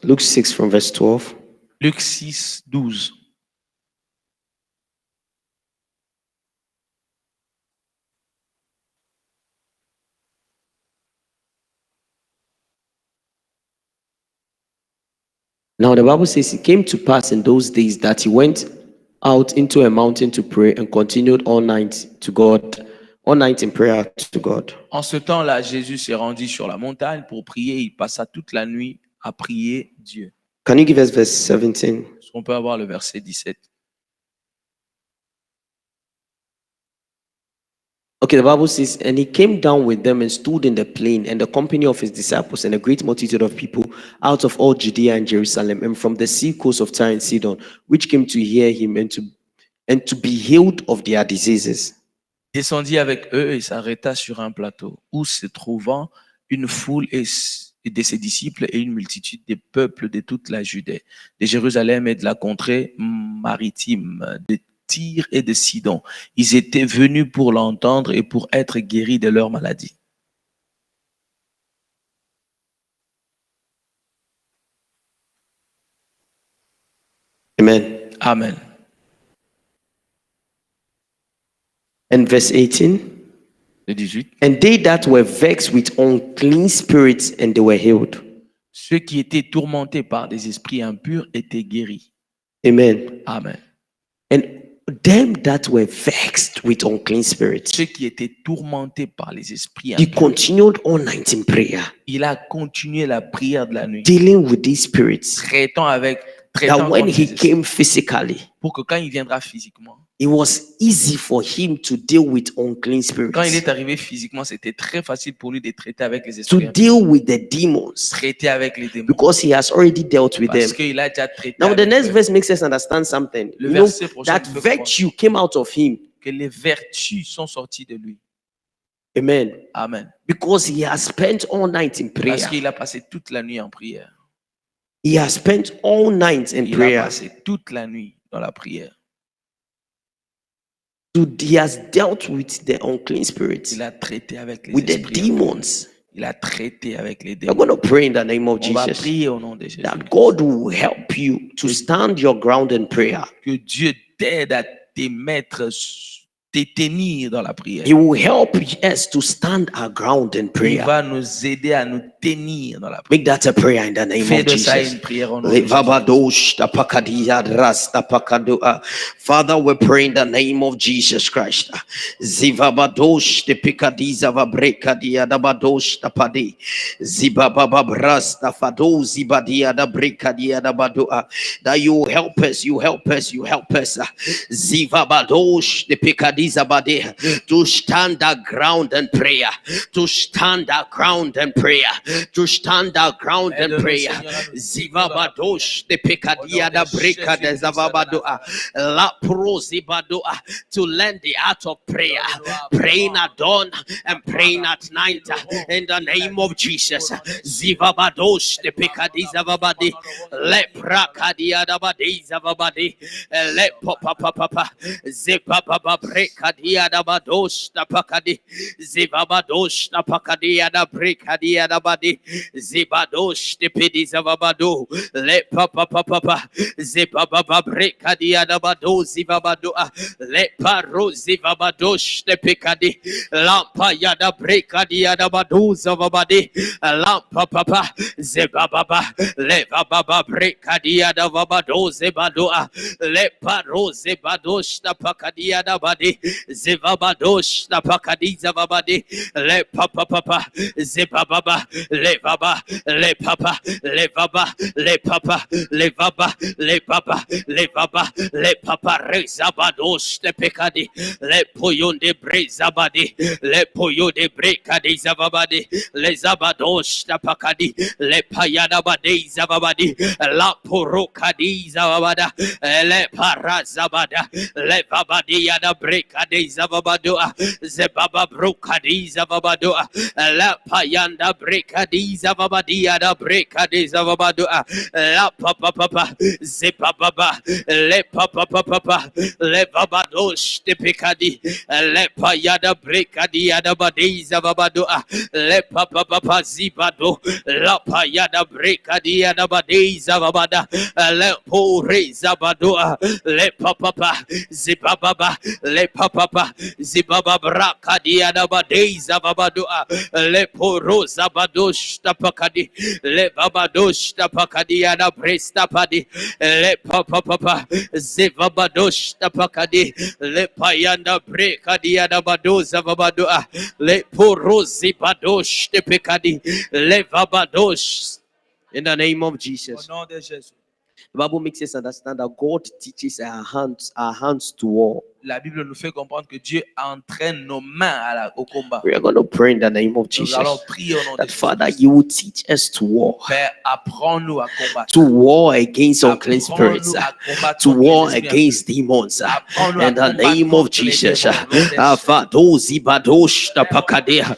Luke 6 from verse 12. Luc 6, 12. Now the Bible says it came to pass in those days that he went out into a mountain to pray and continued all night in prayer to God. En ce temps-là, Jésus s'est rendu sur la montagne pour prier. Il passa toute la nuit à prier Dieu. Can you give us verse 17? Est-ce qu'on peut avoir le verset 17? Okay, the Bible says, and he came down with them and stood in the plain, and the company of his disciples and a great multitude of people out of all Judea and Jerusalem, and from the sea coast of Tyre and Sidon, which came to hear him and to be healed of their diseases. Descendit avec eux et s'arrêta sur un plateau, où se trouvant une foule de ses disciples et une multitude des peuples de toute la Judée, de Jérusalem et de la contrée maritime, de Tyr et de Sidon. Ils étaient venus pour l'entendre et pour être guéris de leur maladie. Amen. Amen. And verse 18. Le 18. And they that were vexed with unclean spirits, and they were healed. Ceux qui étaient tourmentés par des esprits impurs étaient guéris. Amen. Amen. And them that were vexed with unclean spirits, ceux qui étaient tourmentés par les esprits he impurs, continued all night in prayer, il a continué la prière de la nuit, dealing with these spirits. traitant That when contre he les esprits, came physically, pour que quand il viendra physiquement, it was easy for him to deal with unclean quand il spirits, est arrivé physiquement, c'était très facile pour lui de traiter avec les to esprits impurs, deal with the demons, traiter avec les démons, because he has already dealt with parce them. qu'il a déjà traité Now, the avec next eux. verse makes us understand something. Le You know, verset prochain that nous fait virtue came out of him. que les vertus sont sorties de lui. Amen. Amen. Because he has spent all night in prayer. Parce qu'il a passé toute la nuit en prière. He has spent all night in Il prayer. a passé toute la nuit dans la prière. He has dealt with the unclean spirits. Il a traité avec les with the esprits. demons. Il a traité avec les We're démons. going to pray in the name of On va Jesus prier au nom de Jésus. that God will help you to stand your ground in prayer. Que Dieu t'aide à te mettre, te tenir dans la prière. He will help us to stand our ground in Il prayer. va nous aider à nous tenir dans la prière. Make that a prayer in the name Fais of de ça Jesus. une prière au nom de Jésus. Father, we pray in the name of Jesus Christ. Zivabadosh de Picadiza Vabrecadia da Badosh tapadi. Zibababa Brasta Fado Zibadia da Brecadia da Badoa. That you help us, you help us, you help us. Zivabadosh de Picadiza Bade to stand our ground and prayer. To stand our ground and prayer. To stand our ground and prayer. Zivabadosh de Picadia da Breca de Zavabadoa. La Pro Zibadoa. To learn the art of prayer. Praying at dawn and praying at night. In the name of Jesus. Zivabadosh de Picadiza Vabadi. Le Pracadia da Badiza Vabadi. Le Papa Papa. Zipapa Brecadia da Badosh da Pacadi. Zivabadosh da Pacadia da Brecadia da Badi. Zibadosh de Pidiza Vabado. Le Papa Papa. Zipapa Brecadia da Bado Zivabadoa. Le Paro Zivabadosh de Picadi. Lampa Yada Brecadia da Bado Zavabadi. Lampa Papa. Zibababa. Le Baba Brecadia da Vabado Zibadoa. Le Paro Zibadosh da Pacadia da Badi. Zivabadosh da Pacadiza Vabadi. Le Papa Papa. Zibababa. Le Baba. Le Papa. Le Baba. Le Papa. Le Baba. Le Papa. Le Baba. Le Papa Rezabadosh de Pecadi. Le Poyon de Brezabadi. Le Poyo de Brecadi Zavabadi. Le Zabadosh da Pacadi. Le Payada Badi Zavabadi. La Porocadi Zavabada. Le Parazabada. Le Babadia da Brecadi Zavabadoa. Zebaba Brocadi Zavabadoa. La Payanda Brecadi Zavabadia da Brecadi Zavabadoa. La Papa Papa. Zebaba. Le Papa Papa. Le Babadosh de Pecadi. Le Payada Brecadi da Badi Zavabadoa. Le Papa Papa Zibado. La Payada Brecadi da Badi Zavabada. Le Pore Zabadoa. Le Papa Zibababa. Le Papa Zibaba Bracadi da Badi Zavabadoa. Le Poro Zabadosh Tapakadi. Le Babadosh Tapakadi da Presta Padi. Le Papa Zivabadosh Tapakadi. Le Payanda Brecadi da Badoza Vabadoa. Le Poro Zibadosh Tapakadi. Le Vabadosh. In the name of Jesus. Au nom de Jésus. The Bible makes us understand that God teaches our hands to war. La Bible nous fait comprendre que Dieu entraîne nos mains au combat. We are going to pray in the name of Nous Jesus allons prier au nom de that Jésus. Father, you will teach us to war. Père, apprends-nous à combattre. To war against unclean spirits, Apprends-nous à combattre to contre les war esprits against demons. Apprends-nous à In the combattre name of contre les Jesus, démons. Fadozi Badosh Tapakadea,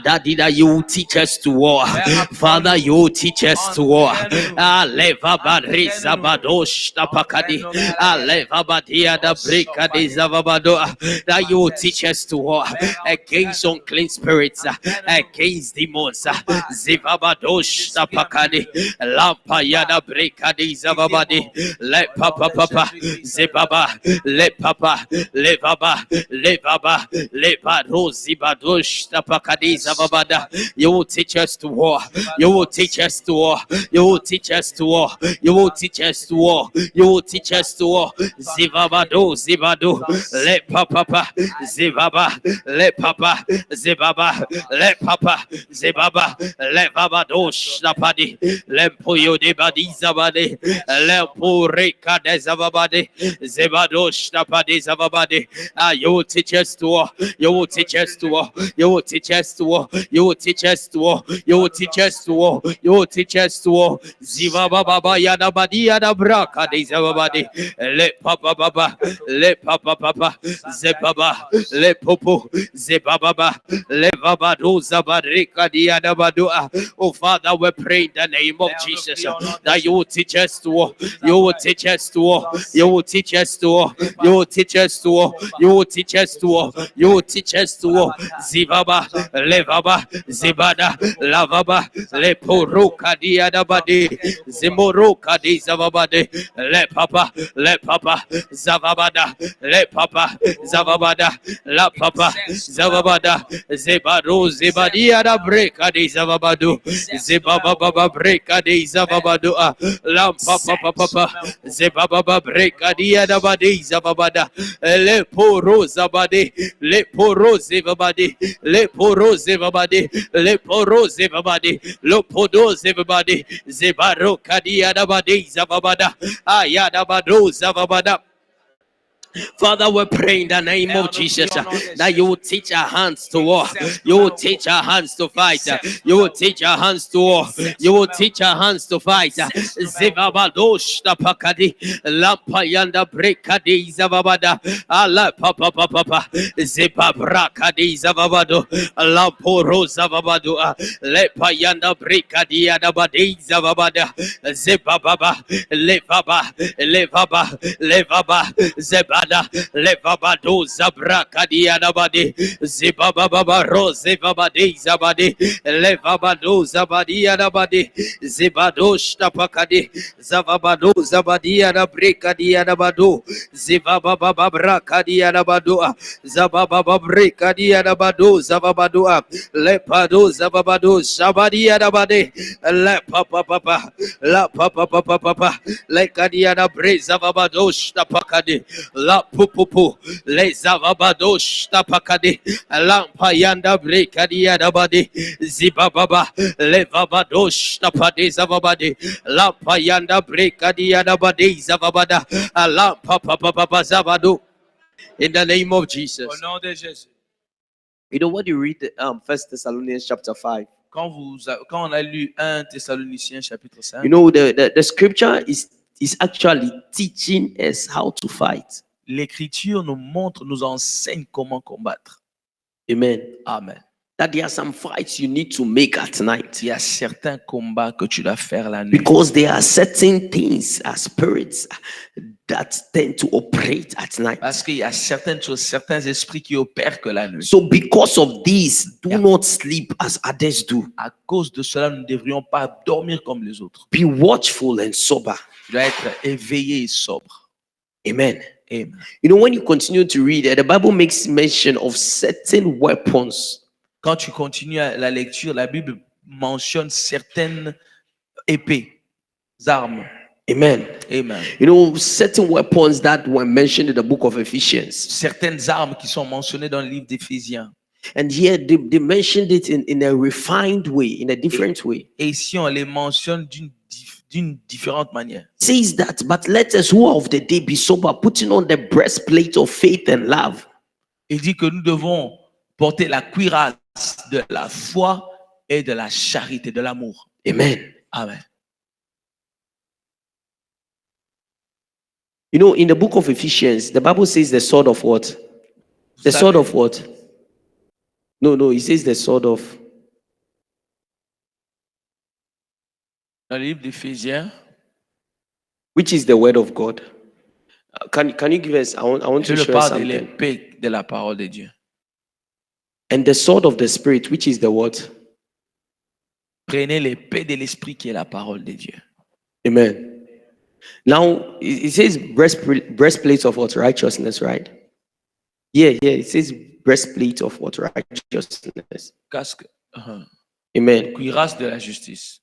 Dadida, you will teach us to war. Father, you will teach us to war. Aleva Badriza Badosh Tapakadi, Aleva Badia da Bricadi Zavabadoa, that you will teach us to war against unclean spirits, against demons. Zivabadosh Tapakadi, Lampayada Bricadi Zavabadi, Le Papa Papa, Zibaba, Le Papa, Le Baba, Le Baba, Le Bado Zibadosh Tapakadi Zavabada. You will teach us to war. You will teach us to war. You will teach us to war. You will teach us to war. You will teach us to war. Zivabado, Zibado, Le Papa, Zibaba, Le Papa, Zibaba, Le Papa, Zibaba, Le Babadosh Napadi, Le Puyo de Badizabade, Le Pureka de Zavabade, Zibadosh Napadi Zavabade. You will teach us to war. You will teach us to war. You will teach us to war. You will teach us to war. You will teach us to war. You will teach us to war. Ziva Baba Yana Badia da Braka de Zavabadi. Le Papa Baba. Le Papa papa, zebaba, le popo, zebaba, le babado, zabarika, diadabadua. Oh Father, we pray in the name of Jesus that you will teach us to war. You will teach us to war. You will teach us to war. You will teach us to war. You will teach us to war. You will teach us to war. Zibaba, levaba, zibada, lavaba, le poruka diadabadi, zimoruka di zavabade, le papa, zavabada, le papa, zavabada, la papa, zavabada, zebado, zebadia da breka di zavabadu, zebaba breka di zavabadu, la papa, zebaba breka dia da badi zavabada, le poro zabade, le poro zevabade, le poro zevabade, le poro zevabade, le podo zevabade, zebaro kadia da badi zavabada, ayada bado zavabada. Father, we pray in the name of Jesus that you will teach our hands to war. You will teach our hands to fight. You will teach our hands to war. You will teach our hands to fight. Zivabadosh tapakadi lampayanda brekadi zavabada ala papa papa zibabrakadi zavabado lamporo zavabado lepayanda brekadi adabadi zavabada zibababa levaba zebada levabado zabrakadia dabadi zibababa rose vabadi zabadi levabado zabadia dabadi zibado shtapakadi zavabado zabadia dabrekadia dabado zibababa brakadia dabado zabababa brekadia dabado zavabado lepado zababado zabadia dabadi la papa lekadia dabre zavabado shtapakadi la pupupu le zavabadosh tapakade lampayanda brekadia dabade zibababa le vabadosh tapade zavabade lampayanda brekadia dabade zavabada la papa zavado. In the name of Jesus. Au nom de Jésus. You know what you read 1 Thessalonians chapter 5. Quand on a lu 1 Thessaloniciens chapitre 5. You know the scripture is actually teaching us how to fight. L'écriture nous enseigne comment combattre. Amen. Amen. That there are some fights you need to make at night. Il y a certains combats que tu dois faire la nuit. Because there are certain things as spirits that tend to operate at night. Parce qu'il y a certaines choses, certains esprits qui opèrent que la nuit. So because of this, do not sleep as others do. À cause de cela, nous ne devrions pas dormir comme les autres. Be watchful and sober. Tu dois être éveillé et sobre. Amen. Amen. You know, when you continue to read, the Bible makes mention of certain weapons. Quand tu continues la lecture, la Bible mentionne certaines épées, armes. Amen. Amen. You know, certain weapons that were mentioned in the book of Ephesians. Certaines armes qui sont mentionnées dans le livre d'Éphésiens. And here they mentioned it in a refined way, in a different way. Et ici, on les mentionne d'une différente manière. Says that, but let us who are of the day be sober, putting on the breastplate of faith and love. Il dit que nous devons porter la cuirasse de la foi et de la charité, de l'amour. Amen. Amen. You know, in the book of Ephesians, the Bible says the sword of what? The sword of what? No, it says the sword of. Dans le livre d'Éphésiens, which is the word of God. Can you give us? I want to share something. Je parle de l'épée de la parole de Dieu. And the sword of the Spirit, which is the what? Prenez l'épée de l'esprit qui est la parole de Dieu. Amen. Now it says breastplate of what? Righteousness, right? Yeah. It says breastplate of what? Righteousness. Casque. Amen. Cuirasse de la justice.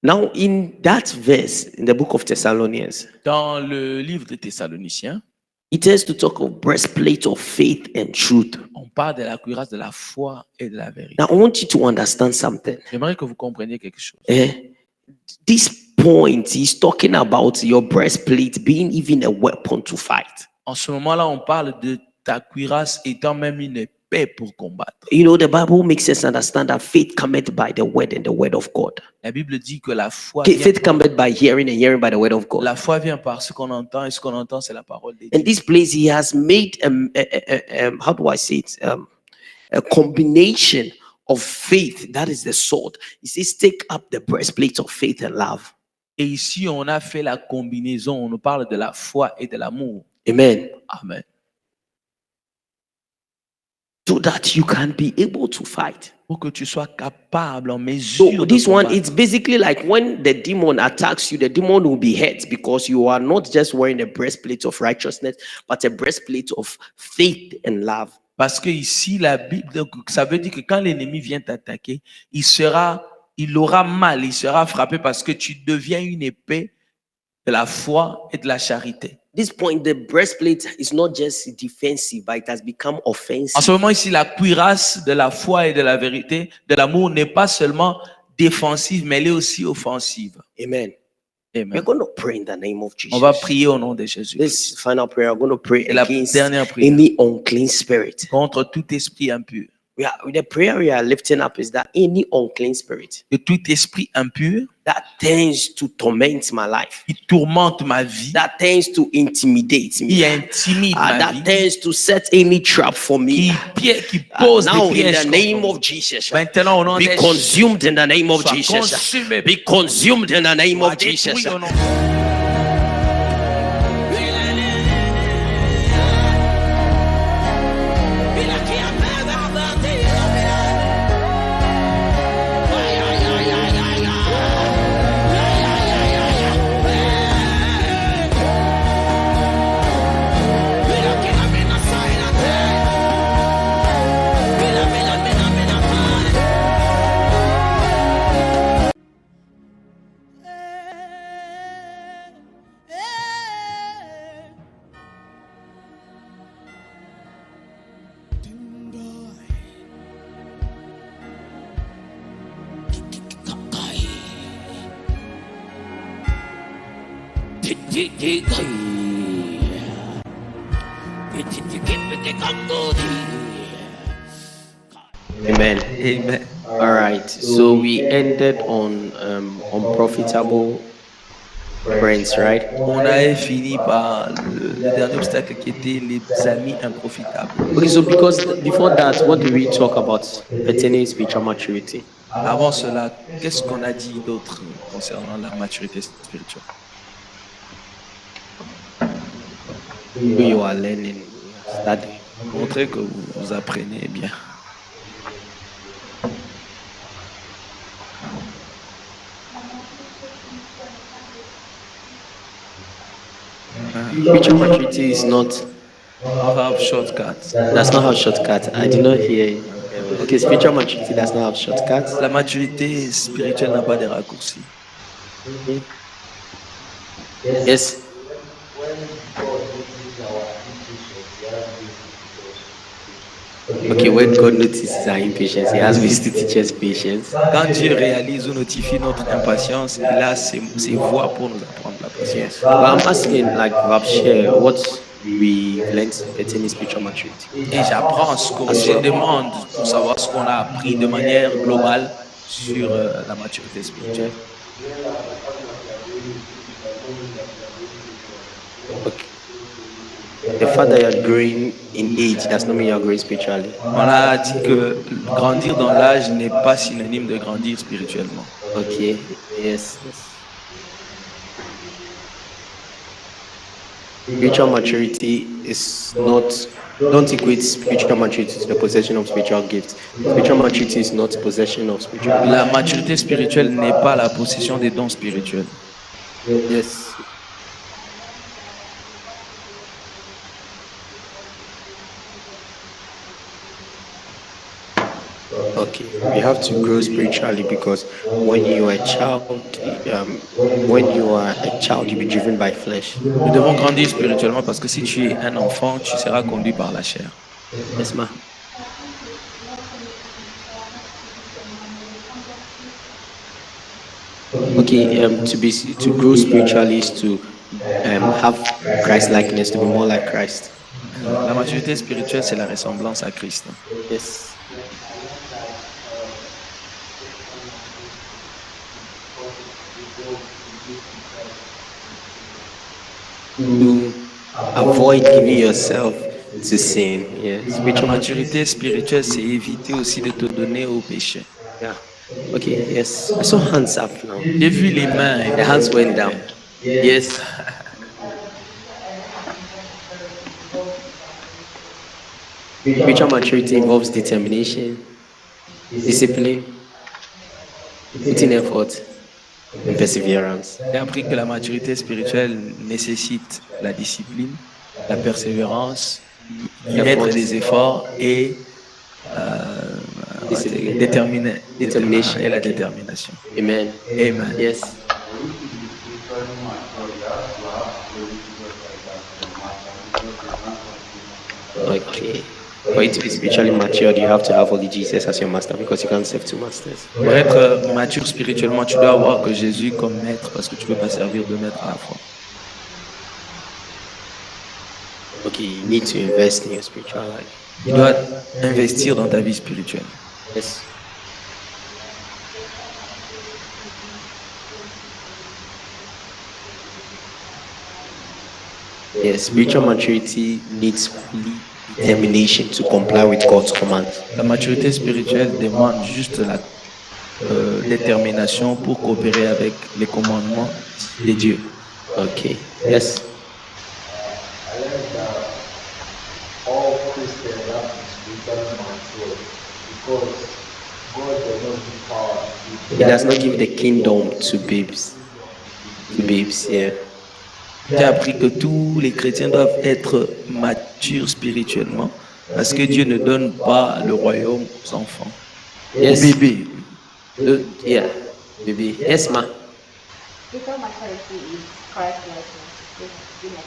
Now, in that verse, in the book of Thessalonians, dans le livre de Thessaloniciens, it has to talk of breastplate of faith and truth. On parle de la cuirasse de la foi et de la vérité. Now, I want you to understand something. J'aimerais que vous compreniez quelque chose. This point, he's talking about your breastplate being even a weapon to fight. En ce moment-là, on parle de ta cuirasse étant même une paix pour combattre. You know, the Bible makes us understand that faith cometh by the word and the word of God. La Bible dit que la foi Faith cometh by hearing and hearing by the word of God. La foi vient par ce qu'on entend et ce qu'on entend c'est la parole de Dieu. In this place, he has made how do I say it? A combination of faith. That is the sword. He says, take up the breastplate of faith and love. Et ici, on a fait la combinaison. On nous parle de la foi et de l'amour. Amen. Amen. So that you can be able to fight. Pour que tu sois capable en mesure. So this one, it's basically like when the demon attacks you, the demon will be hurt because you are not just wearing a breastplate of righteousness, but a breastplate of faith and love. Parce que ici, la Bible, ça veut dire que quand l'ennemi vient t'attaquer, il aura mal, il sera frappé parce que tu deviens une épée de la foi et de la charité. This point, the breastplate is not just defensive, but it has become offensive. En ce moment ici, la cuirasse de la foi et de la vérité, de l'amour n'est pas seulement défensive, mais elle est aussi offensive. Amen. Amen. We're going to pray in the name of Jesus. On va prier au nom de Jésus. This final prayer, we're going to pray against prière, any unclean spirit. Contre tout esprit impur. The prayer we are lifting up is that any unclean spirit, que tout esprit impur that tends to torment my life, qui tourmente ma vie, that tends to intimidate me, qui intimide ma that vie, tends to set any trap for me, qui pose now des pièges in the name of Jesus, maintenant au nom be de consumed in the name of Jesus, consumé, be consumed in the name of Jesus. Amen. Amen. All right. So we ended on unprofitable friends, right? On a fini par le dernier obstacle qui était les amis improfitables. Okay, so because before that, what did we talk about pertaining spiritual maturity? Avant cela, qu'est-ce qu'on a dit d'autre concernant la maturité spirituelle? You are learning, studying. Montrez que vous apprenez bien. Spiritual maturity is not have shortcuts. Does not have shortcuts. I did not hear. Okay, spiritual maturity does not have shortcuts. La maturité spirituelle n'a pas de raccourcis. Yes. Okay, when God notices our impatience, He has ways to teach us patience. Quand Dieu réalise ou notifie notre impatience, il a ses voies pour nous apprendre la patience. But I'm asking, like, share what we learned pertaining spiritual maturity. Et j'apprends ce que je demande pour savoir ce qu'on a appris de manière globale sur la maturité spirituelle. Okay. The fact that you're growing in age does not mean you're growing spiritually. On a dit que grandir dans l'âge n'est pas synonyme de grandir spirituellement. Okay. Yes. Spiritual maturity is not. Don't equate spiritual maturity to the possession of spiritual gifts. Spiritual maturity is not possession of spiritual gifts. La maturité spirituelle n'est pas la possession des dons spirituels. Yes. Okay, we have to grow spiritually because when you are a child, you'll be driven by flesh. Nous devons grandir spirituellement parce que si tu es un enfant, tu seras conduit par la chair. Yes, ma. Okay, to grow spiritually is to have Christ likeness, to be more like Christ. La maturité spirituelle, c'est la ressemblance à Christ. Yes. To avoid giving yourself to sin. Yeah. La Spiritual maturité spirituelle, c'est éviter aussi de te donner au péché. Yeah. Okay. Yes. I saw hands up now. J'ai vu les mains. The hands went down. Yes. Spiritual maturity involves determination, discipline, putting effort, and perseverance. J'ai appris que la maturité spirituelle nécessite la discipline, la persévérance, y mettre des efforts et Determination. et la Okay. détermination. Amen. Amen. Yes. Okay. For you to be spiritually matured, you have to have only Jesus as your master because you can't serve two masters. Pour être mature spirituellement, tu dois avoir que Jésus comme maître parce que tu ne peux pas servir deux maîtres à la fois. Okay, you need to invest in your spiritual life. Tu dois investir dans ta vie spirituelle. Yes. Yes, spiritual maturity needs holy determination to comply with God's commands. La maturité spirituelle demande juste la détermination pour coopérer avec les commandements de Dieu. Okay. Yes. All Christians have to spiritually mature because God does not give power to He does not give the kingdom to babes. To babes, yeah. J'ai appris que tous les chrétiens doivent être matures spirituellement parce que Dieu ne donne pas le royaume aux enfants. Yes. Aux bébés. Yeah. Baby. Yes, ma. Spiritual maturity is Christ-likeness.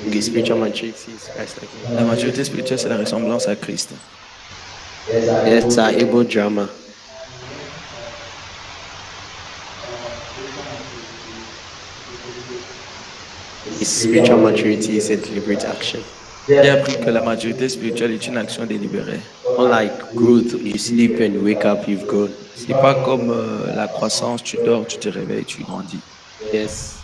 Okay, spiritual maturity is Christ like. La maturité spirituelle, c'est la ressemblance à Christ. Yes, our able drama. Spiritual maturity is a deliberate action. J'ai appris que la maturité spirituelle est une action délibérée. Unlike growth, you sleep and you wake up, you've grown. C'est pas comme la croissance, tu dors, tu te réveilles, tu grandis. Yes.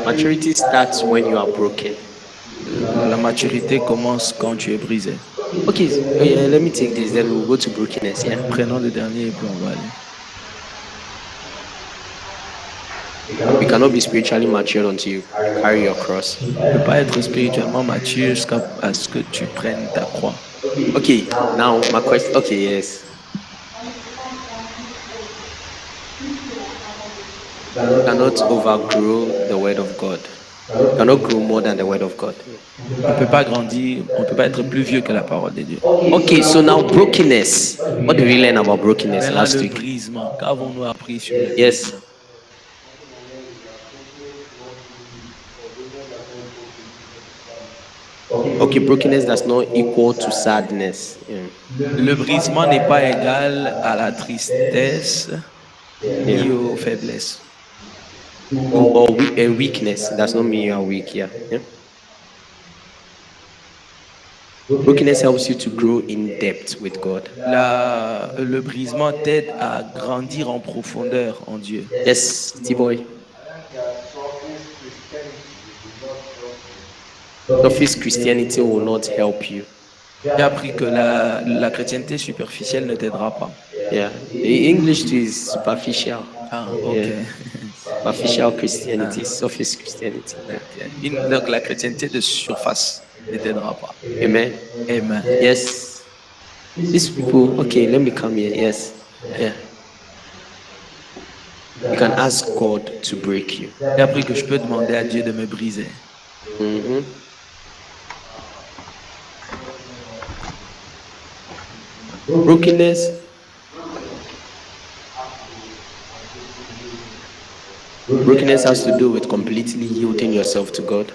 Maturity starts when you are broken. La maturité commence quand tu es brisé. Okay, so, yeah, let me take this, then we'll go to brokenness. Yeah. Prenons le dernier et puis on va aller. You cannot be spiritually mature until you carry your cross. Tu ne peux pas être spirituellement mature jusqu'à ce que tu prennes ta croix. Okay, now my question. Okay, yes. You cannot overgrow the word of God. You cannot grow more than the word of God. On ne peut pas grandir, on ne peut pas être plus vieux que la parole de Dieu. Okay, so now brokenness. What did we learn about brokenness Maintenant, last le week? brisement, qu'avons-nous appris sur le Yes. Okay, brokenness does not equal to sadness. Yeah. Le brisement n'est pas égal à la tristesse ni aux faiblesses. Or a weakness does not mean you are weak. Yeah. Yeah. Brokenness helps you to grow in depth with God. Le brisement t'aide à grandir en profondeur en Dieu. Yes, T-boy. Surface Christianity will not help you. J'ai appris que la chrétienté superficielle ne t'aidera pas. Yeah. The English too is superficial. Ah, ok. Yeah. Superficial Christianity, surface Christianity. Donc la chrétienté de surface ne t'aidera pas. Amen. Amen. Yes. These people, okay, let me come here. Yes. Yeah. You can ask God to break you. J'ai appris que je peux demander à Dieu de me briser. Mhm. Brokenness. Brokenness has to do with completely yielding yourself to God.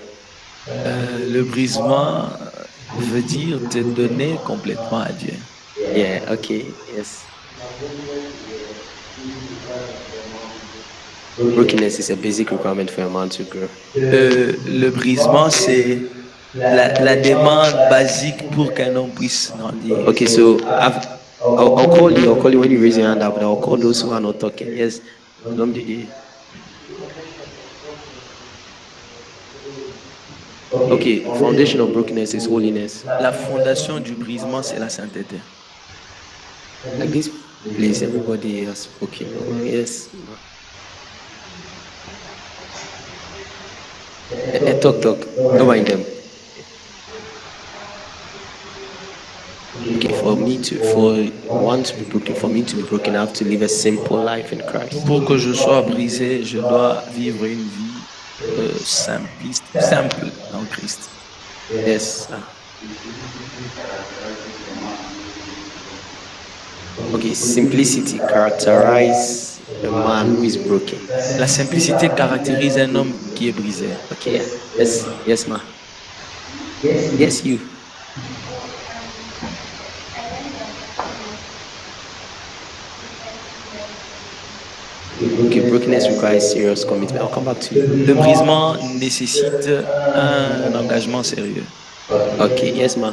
Le brisement veut dire te donner complètement à Dieu. Yeah, okay, yes. Brokenness is a basic requirement for a man to grow. Le brisement, c'est la demande basique pour qu'un homme puisse grandir. Okay, so I'll call you. I'll call you when you raise your hand up. But I'll call those who are not talking. Yes, Lom Didi. Okay, foundation of brokenness is holiness. La fondation du brisement, c'est la sainteté. Like this place, everybody has spoken. Yes. Talk. Don't mind them. Okay, for me to be broken, I have to live a simple life in Christ. Pour que je sois brisé, je dois vivre une vie simple en Christ. Yes. Okay, simplicity characterizes a man who is broken. La simplicité caractérise un homme qui est brisé. Okay, yes, ma. Yes, you. Okay, brokenness requires serious commitment. I'll come back to you. Le brisement nécessite un engagement sérieux. Okay, yes, ma.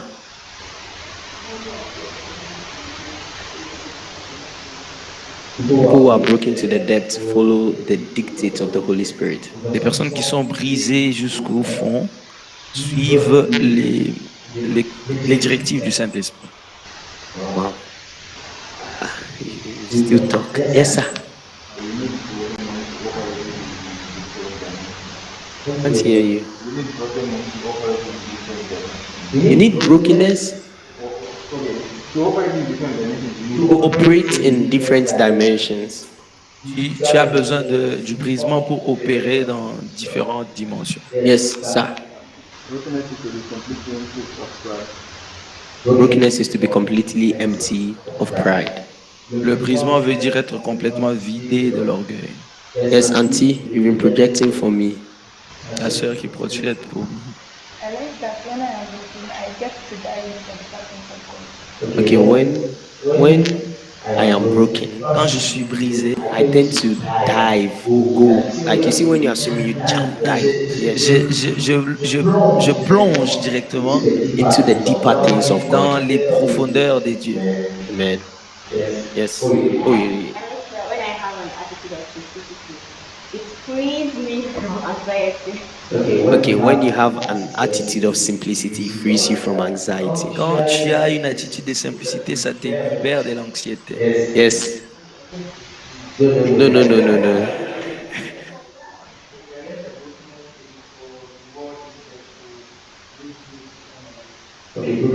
People who are broken to the depth follow the dictates of the Holy Spirit. Les personnes qui sont brisées jusqu'au fond suivent les directives du Saint-Esprit. Wow. You still talk. Yes, sir. I can't hear you. You need brokenness to operate in different dimensions. Tu as besoin du brisement pour opérer dans différentes dimensions. Yes, sir. Brokenness is to be completely empty of pride. Le brisement veut dire être complètement vidé de l'orgueil. Yes, auntie, you've been projecting for me. La sœur qui projette pour nous. I like that when I am looking, I get to die with the Okay, when I am broken, Quand je suis brisé, I tend to dive, go. Like you see when you are swimming, you jump, dive. Yes. je plonge directement Into the deeper things of dans God. les profondeurs des dieux. Amen. Yes. Oh, yeah. I like that when I have an attitude of simplicity, it frees me from anxiety. Okay, when you have an attitude of simplicity, it frees you from anxiety. Quand tu as une attitude de simplicité, ça te libère de l'anxiété. Yes. No.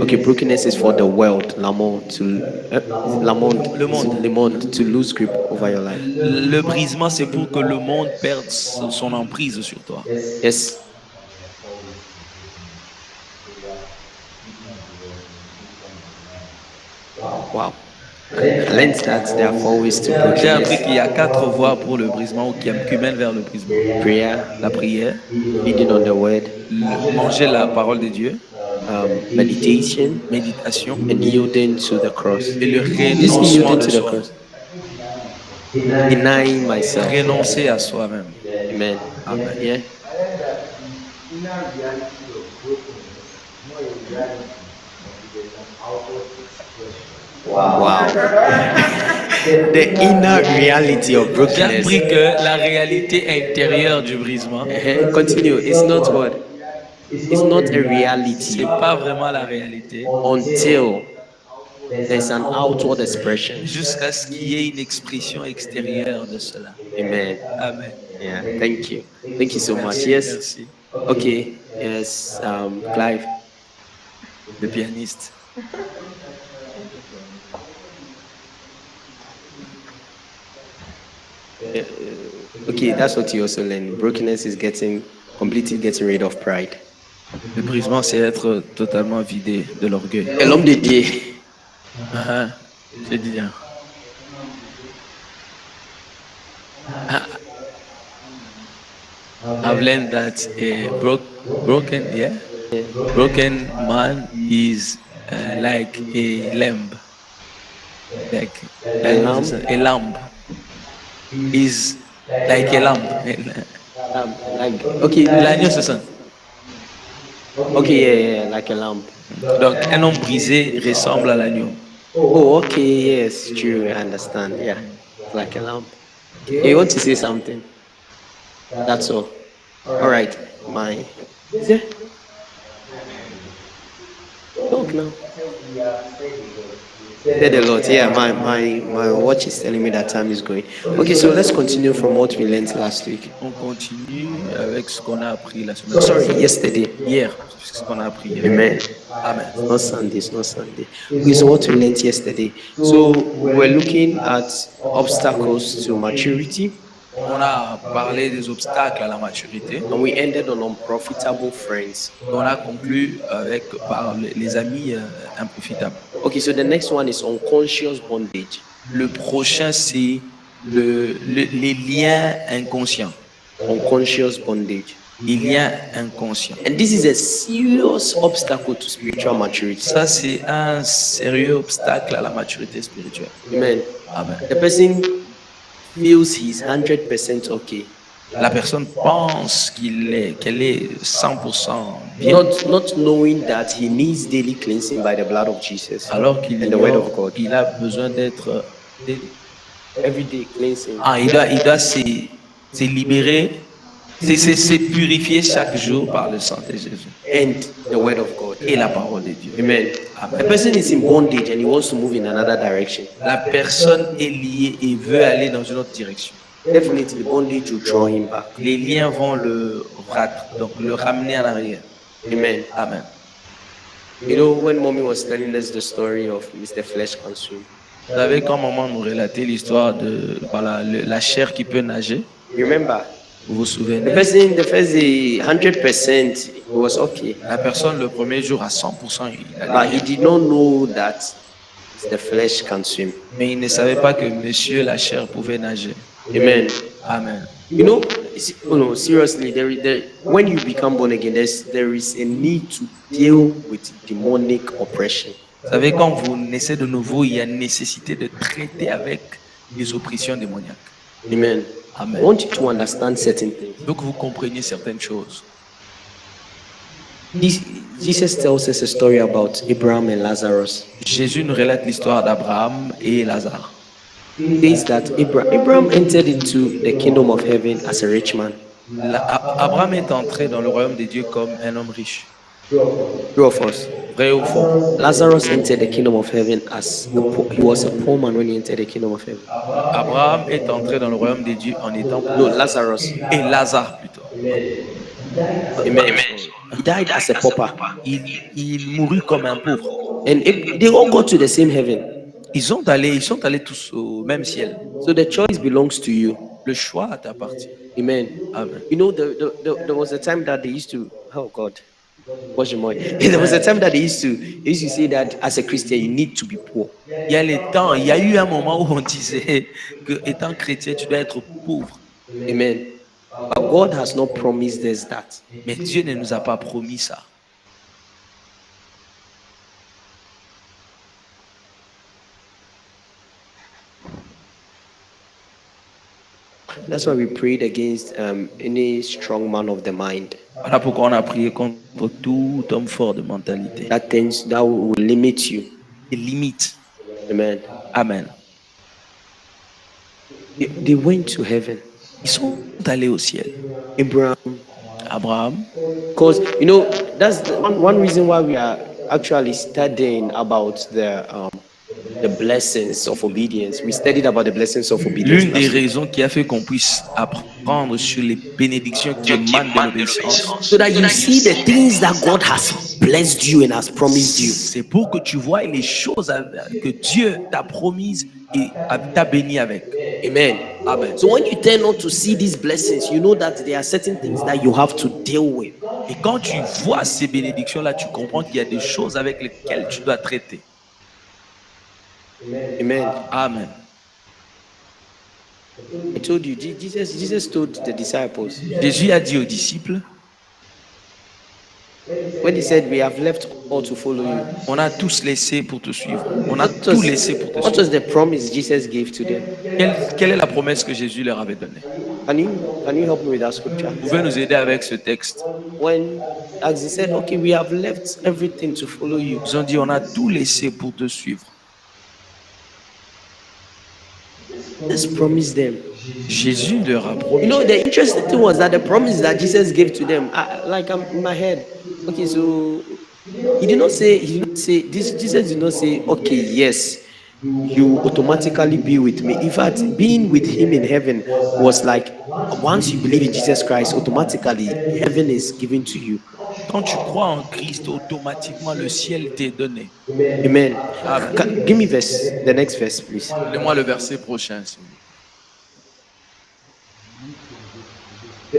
Okay, brokenness is for the world, le monde, to lose grip over your life. Le brisement, c'est pour que le monde perde son emprise sur toi. Yes. Wow. I learned that there are 4 ways to J'ai appris brokenness. qu'il y a 4 voies pour le brisement ou qui mènent vers le brisement. Prayer, La prière, feeding on the word, manger la parole de Dieu, meditation, méditation and yielding to the cross. et le This renoncement yielding de to the soi. cross. Denying myself. Renoncer à soi-même. Amen. Amen. Yeah. Inner reality of brokenness, not a reality, but it is an outward expression. Wow. The inner reality of J'ai brokenness. appris que la réalité intérieure du brisement, Continue. It's not what? It's not a reality c'est pas vraiment la réalité until there's an outward expression. jusqu'à ce qu'il y ait une expression extérieure de cela. Amen. Amen. Yeah. Thank you. Thank you so much. Merci, Yes. merci. Okay. Yes. Clive. Le pianiste. Okay, that's what you also learn. Brokenness is completely getting rid of pride. Le brisement, c'est être totalement vidé de l'orgueil. Et l'homme de Dieu. C'est bien. I've learned that a broken man is like a lamb. Like A lamb? a lamb is Like a lamb. Okay, L'agneau, c'est ça. okay, yeah, like a lamb. Donc, un homme brisé ressemble à l'agneau. Oh, okay, yes, true, I understand. Yeah, like a lamb. You want to say something? That's all. All right, my. Is there? Talk now. Said a lot. Yeah, my watch is telling me that time is going. Okay, so let's continue from what we learned last week. On continue avec ce qu'on a appris la semaine Sorry, passée. yesterday. Hier, ce qu'on a appris hier. Amen. Amen. It's not Sunday, it's not Sunday. Okay, so what we learned yesterday. So we're looking at obstacles to maturity, On a parlé des obstacles à la maturité. and we ended on unprofitable friends. On a conclu avec par les amis improfitables. Okay, so the next one is unconscious bondage. Le prochain, c'est les liens inconscients. Unconscious bondage. Les liens inconscients. And this is a serious obstacle to spiritual maturity. Ça, c'est un sérieux obstacle à la maturité spirituelle. Amen. Amen. The person feels he's 100% okay. La personne pense qu'elle est 100% bien, Not knowing that he needs daily cleansing by the blood of Jesus alors qu'il and the word ignore of God. qu'il a besoin d'être... Everyday cleansing. il doit se libérer, se purifier chaque jour par le sang de Jésus And the word of God. et la parole de Dieu. Amen. A person is in bondage and he wants to move in another direction. La personne est liée et veut aller dans une autre direction. Definitely, the bondage will draw him back. Les liens vont le ramener en arrière. Amen. Amen. You know, when mommy was telling us the story of Mr. Flesh Consume, Vous savez, quand maman nous relatait l'histoire de la chair qui peut nager, you remember? vous vous The souvenez? person, the first day, 100%, it was okay. La personne, le premier jour, à 100%, il But allait he did not know that the flesh can swim. mais il ne savait pas que monsieur, la chair, pouvait nager. Amen. Amen. You know, seriously, when you become born again, there is a need to deal with demonic oppression. Vous savez, quand vous naissez de nouveau, il y a nécessité de traiter avec les oppressions démoniaques. Amen. Amen. I want you to understand certain things. Donc, vous compreniez certaines choses. Jesus tells us a story about Abraham and Lazarus. Jésus nous relate l'histoire d'Abraham et Lazare. He says that Abraham entered into the kingdom of heaven as a rich man. Abraham est entré dans le royaume de Dieu comme un homme riche. True of us. Vrai ou faux? Lazarus entered the kingdom of heaven as he was a poor man when he entered the kingdom of heaven. Abraham est entré dans le royaume de Dieu en étant No, Lazarus. et Lazare plutôt. Amen. He died as a pauper. Il mourut comme un pauvre. And they all go to the same heaven. Ils sont allés tous au même ciel. So the choice belongs to you. Le choix t'appartient. Amen. Amen. You know, there was a time that they used to, oh God, what's your mind? There was a time that they used to say that as a Christian, you need to be poor. Il y a eu un moment où on disait que étant chrétien, tu dois être pauvre. Amen. But God has not promised us that. Mais Dieu ne nous a pas promis ça. That's why we prayed against any strong man of the mind. Voilà pourquoi on a prié contre tout homme fort de mentalité. That will limit you. Des limites. Amen. Amen. They went to heaven. Ils sont allés au ciel. Abraham. Abraham. Because, you know, that's one reason why we are actually studying about the blessings of obedience. We studied about the blessings of obedience. L'une des raisons qui a fait qu'on puisse apprendre sur les bénédictions qui émanent de l'obéissance, So that you see the things that God has blessed you and has promised you. c'est pour que tu vois les choses que Dieu t'a promises et t'a béni avec. Amen. Amen. So when you turn on to see these blessings, you know that there are certain things that you have to deal with. Et quand tu vois ces bénédictions-là, tu comprends qu'il y a des choses avec lesquelles tu dois traiter. Amen. Amen. I told you, Jesus told the disciples, Jésus a dit aux disciples, when he said, we have left all to follow you. on a tous laissé pour te suivre. On a tout laissé pour te What suivre. was the promise Jesus gave to them? Quelle est la promesse que Jésus leur avait donnée? Can you help me with that scripture? Vous pouvez nous aider avec ce texte? When, as he said, okay, we have left everything to follow you. Ils ont dit, on a tout laissé pour te suivre. Jesus promised them. Jésus leur a promis. You know, the interesting thing was that the promise that Jesus gave to them, like I'm in my head. Okay, so he did not say this. Jesus did not say, okay, yes, you automatically be with me. In fact, being with him in heaven was like, once you believe in Jesus Christ, automatically heaven is given to you. Quand tu crois en Christ, automatiquement le ciel t'est donné. Amen. Give me the next verse, please. Donnez-moi le verset prochain, s'il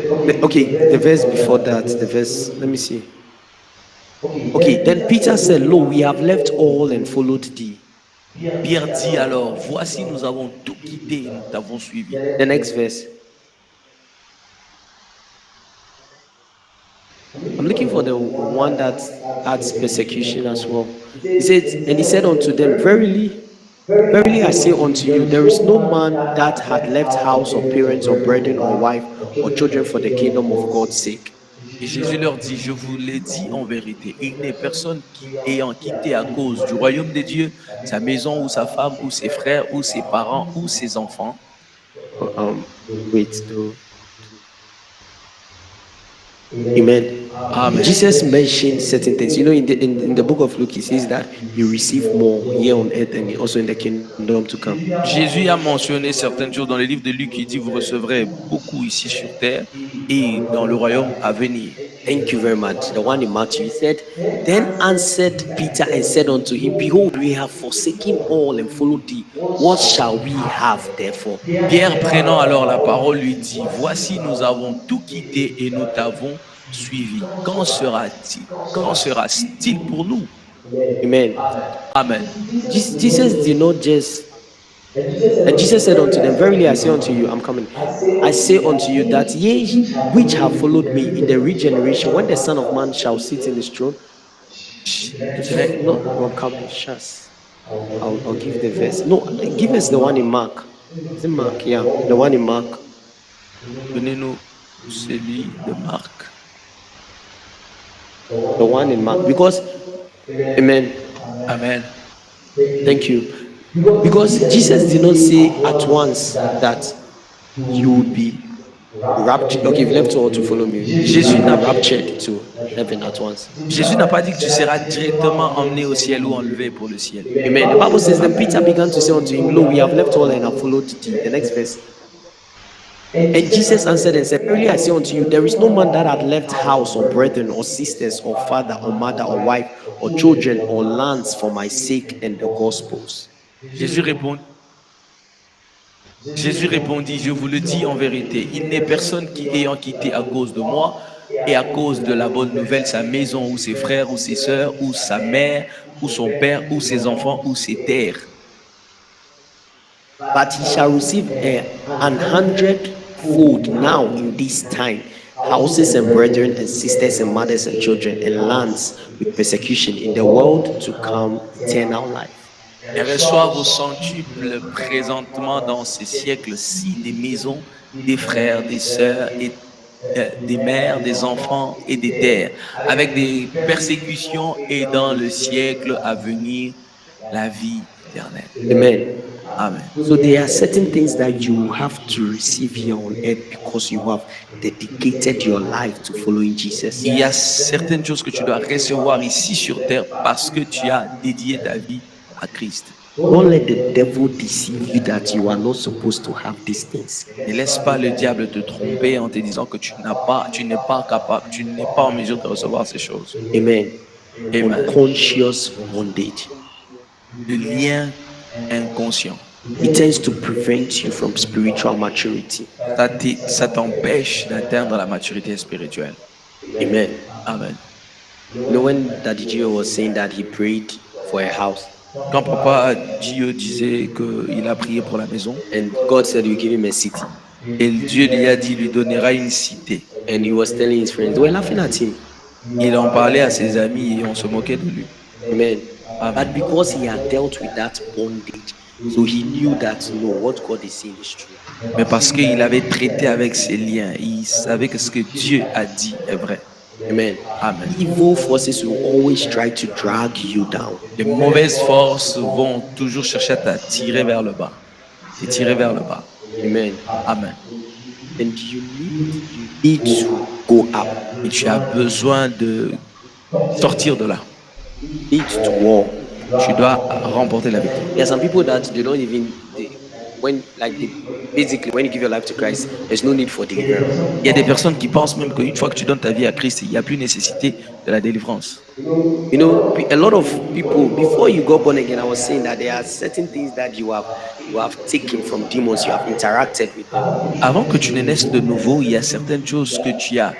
vous plaît. Okay, the verse before that, let me see. Okay, then Peter said, lo, we have left all and followed thee. Pierre dit alors, voici, nous avons tout quitté et nous t'avons suivi. The next verse. I'm looking for the one that adds persecution as well. He said unto them, verily, verily I say unto you, there is no man that had left house or parents or brethren or wife or children for the kingdom of God's sake. Et Jésus leur dit, je vous l'ai dit en vérité, il n'est personne qui, ayant quitté à cause du royaume des dieux, sa maison ou sa femme ou ses frères ou ses parents ou ses enfants. Amen. Amen. Jesus mentioned certain things. You know, in the book of Luke, he says that you receive more here on earth and also in the kingdom to come. Jésus a mentionné certaines choses dans le livre de Luc. Il dit, vous recevrez beaucoup ici sur terre et dans le royaume à venir. Thank you very much. The one in Matthew, he said, then answered Peter and said unto him, behold, we have forsaken all and followed thee. What shall we have therefore? Pierre, prenant alors la parole, lui dit, voici, nous avons tout quitté et nous t'avons suivi. Quand sera-t-il? Quand sera-t-il pour nous? Amen. Amen. Jesus did not just. And Jesus said unto them, verily I say unto you, I'm coming. I say unto you that ye which have followed me in the regeneration, when the Son of Man shall sit in his throne. No, I'm coming. Shush. I'll give the verse. No, give us the one in Mark. Is it Mark? Yeah, the one in Mark. Donnez-nous celui de Marc. The one in Mark. Because, amen. Amen. Thank you. Because Jesus did not say at once that you would be raptured. Okay, you've left all to follow me. Jésus n'a raptured to heaven at once. Jésus n'a pas dit que tu seras directement emmené au ciel ou enlevé pour le ciel. Amen. The Bible says, then Peter began to say unto him, lo, we have left all and have followed thee. The next verse. And Jesus answered and said, verily I say unto you, there is no man that had left house or brethren or sisters or father or mother or wife or children or lands for my sake and the gospels. Jésus répondit, je vous le dis en vérité, il n'est personne qui, ayant quitté à cause de moi et à cause de la bonne nouvelle sa maison ou ses frères ou ses sœurs ou sa mère ou son père ou ses enfants ou ses terres. But he shall receive 100-fold now in this time, houses and brethren and sisters and mothers and children and lands with persecution in the world to come eternal life. Et reçoivent au centuple présentement dans ces siècles-ci des maisons, des frères, des sœurs, et, des mères, des enfants et des terres, avec des persécutions et dans le siècle à venir, la vie éternelle. Amen. Amen. So there are certain things that you have to receive here on earth because you have dedicated your life to following Jesus. Il y a certaines choses que tu dois recevoir ici sur terre parce que tu as dédié ta vie à Christ. Don't let the devil deceive you that you are not supposed to have these things. Ne laisse pas le diable te tromper en te disant que tu n'es pas capable, tu n'es pas en mesure de recevoir ces choses. Amen. Amen. Unconscious bondage. Le lien inconscient. It tends to prevent you from spiritual maturity. Ça t'empêche d'atteindre la maturité spirituelle. Amen. Amen. You know, when Daddy Gio was saying that he prayed for a house, Quand Papa Dieu disait qu'il a prié pour la maison, and God said you give him a city, et Dieu lui a dit, lui donnera une cité. and he was telling his friends, they were laughing at him. Il en parlait à ses amis et on se moquait de lui. Amen. Amen. But because he had dealt with that bondage, so he knew that no, what God is saying is true. mais parce qu'il avait traité avec ses liens. Il savait que ce que Dieu a dit est vrai. Amen. Amen. Evil forces will always try to drag you down. Les mauvaises forces vont toujours chercher à t'attirer vers le bas. Et tirer vers le bas. Amen. Amen. And you need to go up. Et tu as besoin de sortir de là. You need to walk. Tu dois remporter la victoire. There are some people that they don't even basically when you give your life to Christ, there's no need for deliverance. Il y a des personnes qui pensent même qu'une fois que tu donnes ta vie à Christ, il n'y a plus nécessité de la délivrance. You know, a lot of people before you got born again, I was saying that there are certain things that you have taken from demons, you have interacted with them. Avant que tu ne naisses de nouveau, il y a certaines choses que tu as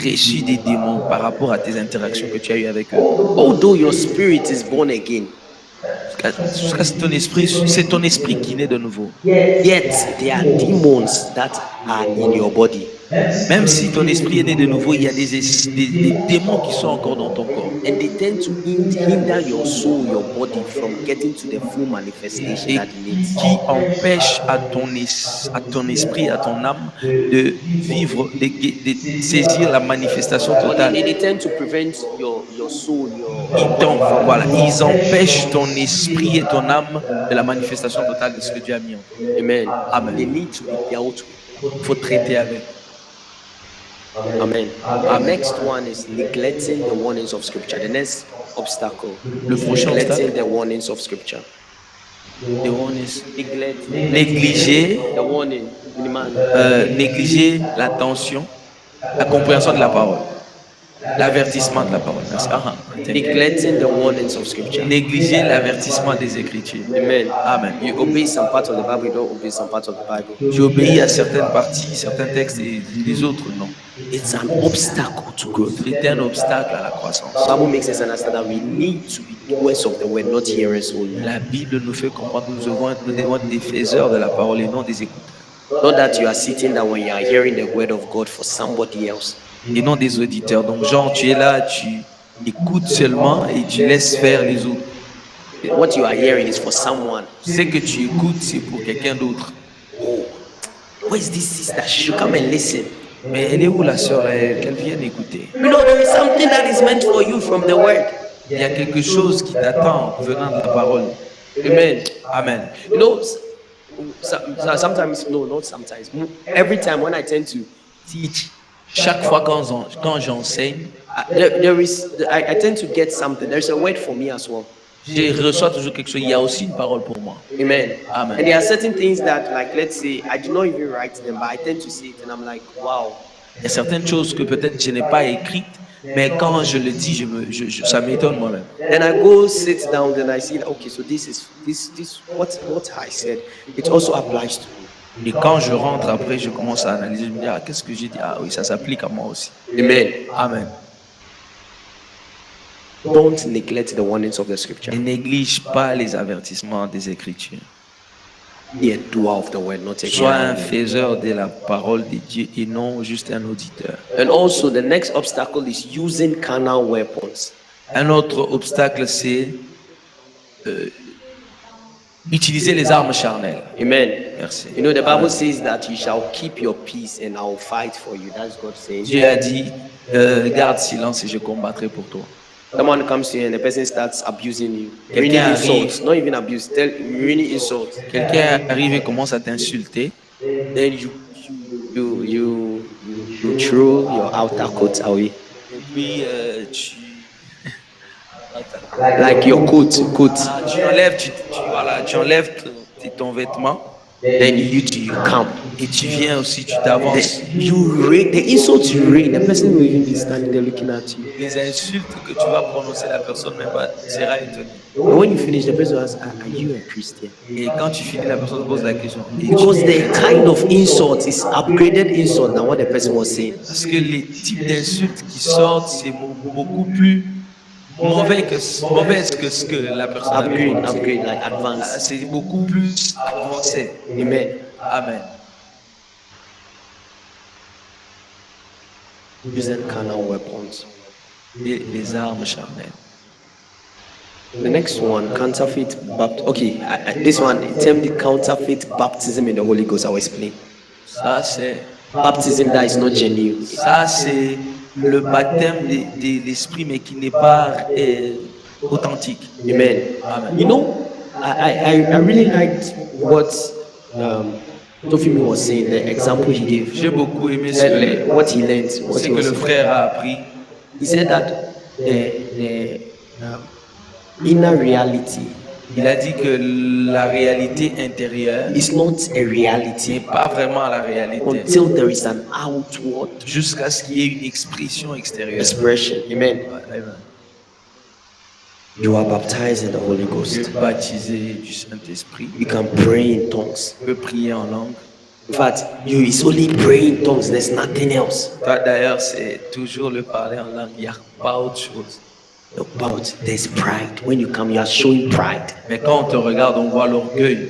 reçues des démons par rapport à tes interactions que tu as eues avec eux. Although your spirit is born again, jusqu'à ton esprit, c'est ton esprit qui naît de nouveau. Yet there are demons that are in your body. Même si ton esprit est né de nouveau, il y a des démons qui sont encore dans ton corps. And they tend to hinder your soul, your body from getting to the full manifestation Et that it needs. qui empêche à ton esprit, à ton âme de vivre, de saisir la manifestation totale. They tend to prevent your soul, ils empêchent ton esprit et ton âme de la manifestation totale de ce que Dieu a mis en toi. Amen. Amen. They need to be dealt with. Il faut traiter avec. Amen. The next one is neglecting the warnings of Scripture. The next obstacle. Le prochain neglecting obstacle. the warnings of Scripture. The warnings. Négliger the warning. Négliger l'attention, la compréhension de la parole. L'avertissement de la parole. Neglecting the warnings of Scripture. Négliger l'avertissement des Écritures. Amen. Amen. You obey some parts of the Bible, you don't obey some parts of the Bible. Tu obéis à certaines parties, certains textes et les autres non. It's an obstacle to growth. C'est un obstacle à la croissance. The Bible makes us understand that we need to be doers of the word, not hearers only. La Bible nous fait comprendre que nous devons être des faiseurs de la parole et non des écouteurs. Not that you are sitting down when you are hearing the word of God for somebody else. Et non des auditeurs. Donc genre tu es là, tu écoutes seulement et tu laisses faire les autres. What you are hearing is for someone. Ce que tu écoutes, c'est pour quelqu'un d'autre. Oh, where is this sister? She should come and listen. Mais elle est où la sœur? Elle vient écouter. You know, there is something that is meant for you from the word. Il y a quelque chose qui t'attend venant de la parole. Amen. Amen. You know, sometimes, no, not sometimes. Every time when I tend to teach, chaque fois quand j'enseigne, I tend to get something. There's a word for me as well. Je reçois toujours quelque chose. Il y a aussi une parole pour moi. Amen. Amen. And there are certain things that, like, let's say, I do not even write them, but I tend to see it, and I'm like, wow. Il y a certaines choses que peut-être je n'ai pas écrites, mais quand je le dis, ça m'étonne moi-même. Then I go sit down, then I see, okay, so this what I said, it also applies to me. Et quand je rentre après, je commence à analyser, je me dis, ah, qu'est-ce que j'ai dit? Ah oui, ça s'applique à moi aussi. Amen. Amen. Don't neglect the warnings of the Scripture. Ne néglige pas les avertissements des Écritures. Be a doer of the word, not a Sois hearer. un faiseur de la parole de Dieu et non juste un auditeur. And also, the next obstacle is using carnal weapons. Un autre obstacle, c'est utiliser les armes charnelles. Amen. Merci. You know, the Bible says that you shall keep your peace and I will fight for you. That's God saying. Dieu a dit, garde silence et je combattrai pour toi. Someone comes to you and the person starts abusing you. Really Quelqu'un insults, not even abuse, really insults. Quelqu'un arrive et commence à t'insulter. Then you throw your outer coat away. Et puis Like your coat. tu enlèves ton vêtement. Then you come. Et tu viens aussi, tu t'avances. The insults you rain, the person will even be standing there looking at you. Les insultes que tu vas prononcer, la personne même sera étonnée. And when you finish, the person asks, are you a Christian? Et quand tu finis, la personne te pose la question. Because the kind of insult is upgraded insult than what the person was saying. Parce que les types d'insultes qui sortent, c'est beaucoup plus mauvaises que ce que la personne a dit. Upgrade, like advanced. C'est beaucoup plus avancé. Amen. Amen. Using carnal weapons. Les armes charnelles. The next one, counterfeit baptism. Okay, this one, termed the counterfeit baptism in the Holy Ghost. I'll explain. Ça, c'est Baptism that is not genuine. Ça, c'est le baptême de l'esprit, mais qui n'est pas authentique. Amen. Amen. You know, I really liked what Tofimi was saying, the example he gave. J'ai beaucoup aimé What he learned. ce que le frère a appris. He said that the inner reality Il a dit que la réalité intérieure is not a reality n'est pas vraiment la réalité until there is an outward jusqu'à ce qu'il y ait une expression extérieure. expression. Amen. Amen. You are baptized in the Holy Tu es Ghost. baptisé du Saint-Esprit. You can pray in tongues. Tu peux prier en langue. In fact, you is only pray in tongues. There's nothing else. Toi, d'ailleurs, c'est toujours le parler en langue. Il n'y a pas autre chose. But there's pride. When you come, you are showing pride. Mais quand on te regarde, on voit l'orgueil.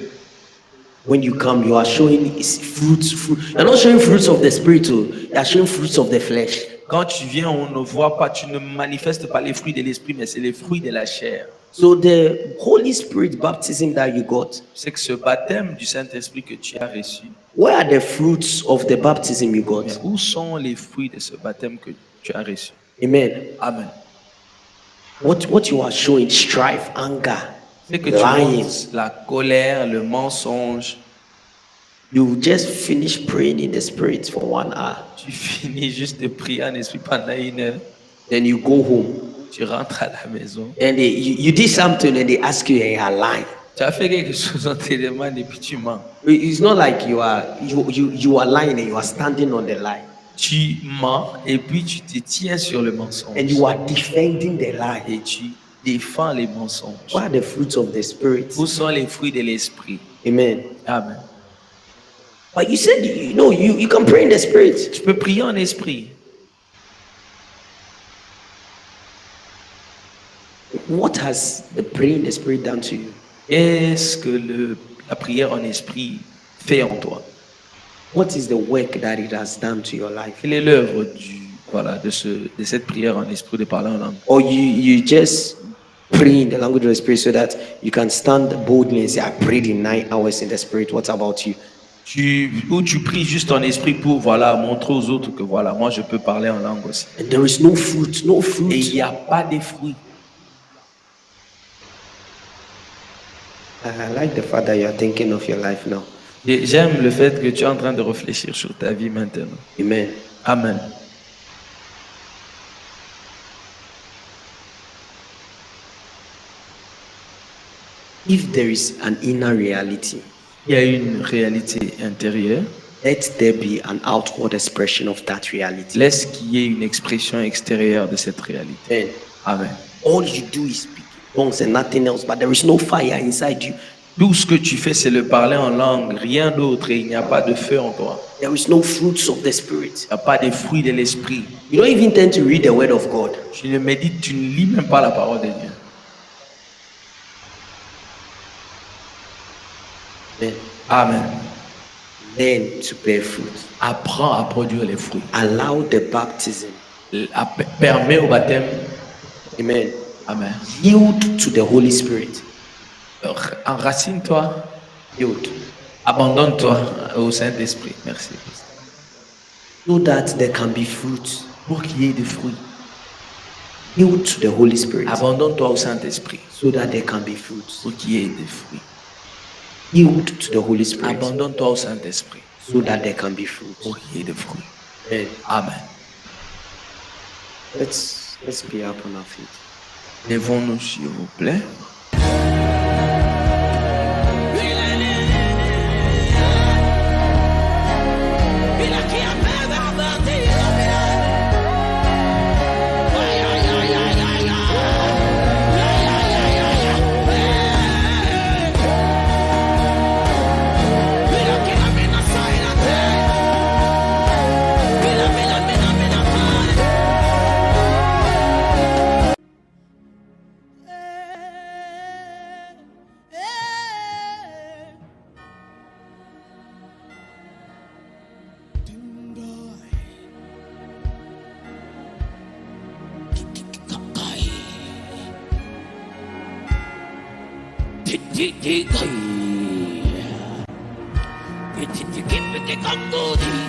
When you come, you are showing fruits. You're not showing fruits of the spirit, you are showing fruits of the flesh. Quand tu viens, on ne voit pas, tu ne manifestes pas les fruits de l'esprit, mais c'est les fruits de la chair. So the Holy Spirit baptism that you got, C'est que ce baptême du Saint-Esprit que tu as reçu, where are the fruits of the baptism you got? mais où sont les fruits de ce baptême que tu as reçu? Amen. Amen. What you are showing, strife, anger, C'est que tu lying. montres la colère, le mensonge. You just finish praying in the spirit for 1 hour. Tu finis juste de prier en esprit pendant 1 heure. Then you go home. Tu rentres à la maison. And you did something and they ask you, hey, I lie. Tu as fait quelque chose, on te demande et puis tu mens. It's not like you are lying and you are standing on the lie. Tu mens et puis tu te tiens sur le mensonge. And you are defending the lie. Et tu défends les mensonges. What are the fruits of the spirit? Où sont les fruits de l'esprit? Amen. Amen. But you said, you can pray in the spirit. Tu peux prier en esprit. What has the praying in the spirit done to you? Qu'est-ce que la prière en esprit fait en toi? What is the work that it has done to your life? Quelle est l'œuvre de cette prière en esprit, de parler en langue? Or you just pray in the language of the spirit so that you can stand boldly and say, I prayed in 9 hours in the spirit. What about you? Ou tu pries juste en esprit pour montrer aux autres que moi je peux parler en langue aussi. And there is no fruit, no Et fruit. il n'y a pas de fruits. I like the fact that you are thinking of your life now. Et j'aime le fait que tu es en train de réfléchir sur ta vie maintenant. Amen. Amen. If there is an inner reality, Il y a une réalité intérieure. let there be an outward expression of that reality. Laisse qu'il y ait une expression extérieure de cette réalité. Amen. Amen. All you do is speak in tongues and nothing else, but there is no fire inside you. Tout ce que tu fais, c'est le parler en langue, rien d'autre, et il n'y a pas de feu en toi. There is no fruits of the spirit. Il n'y a pas de fruits de l'esprit. You don't even tend to read the word of God. Tu ne médites, tu ne lis même pas la parole de Dieu. Amen. Amen. Learn to bear fruit. Apprends à produire les fruits. Allow the baptism. Permets au baptême. Amen. Amen. Yield to the Holy Spirit. Enracine-toi. Yield. Abandonne-toi au Saint-Esprit. Merci. So that there can be fruit. Pour qu'il y ait des fruits. Yield to the Holy Spirit. Abandonne-toi au Saint-Esprit. So that there can be fruits. Pour qu'il y ait des fruits. Yield to the Holy Spirit. Abandonne-toi au Saint-Esprit. So that there can be fruits. Pour qu'il y ait des fruits. Amen. Amen. Let's be up on our feet. Levons-nous, s'il vous plaît. Titi Titi Titi Titi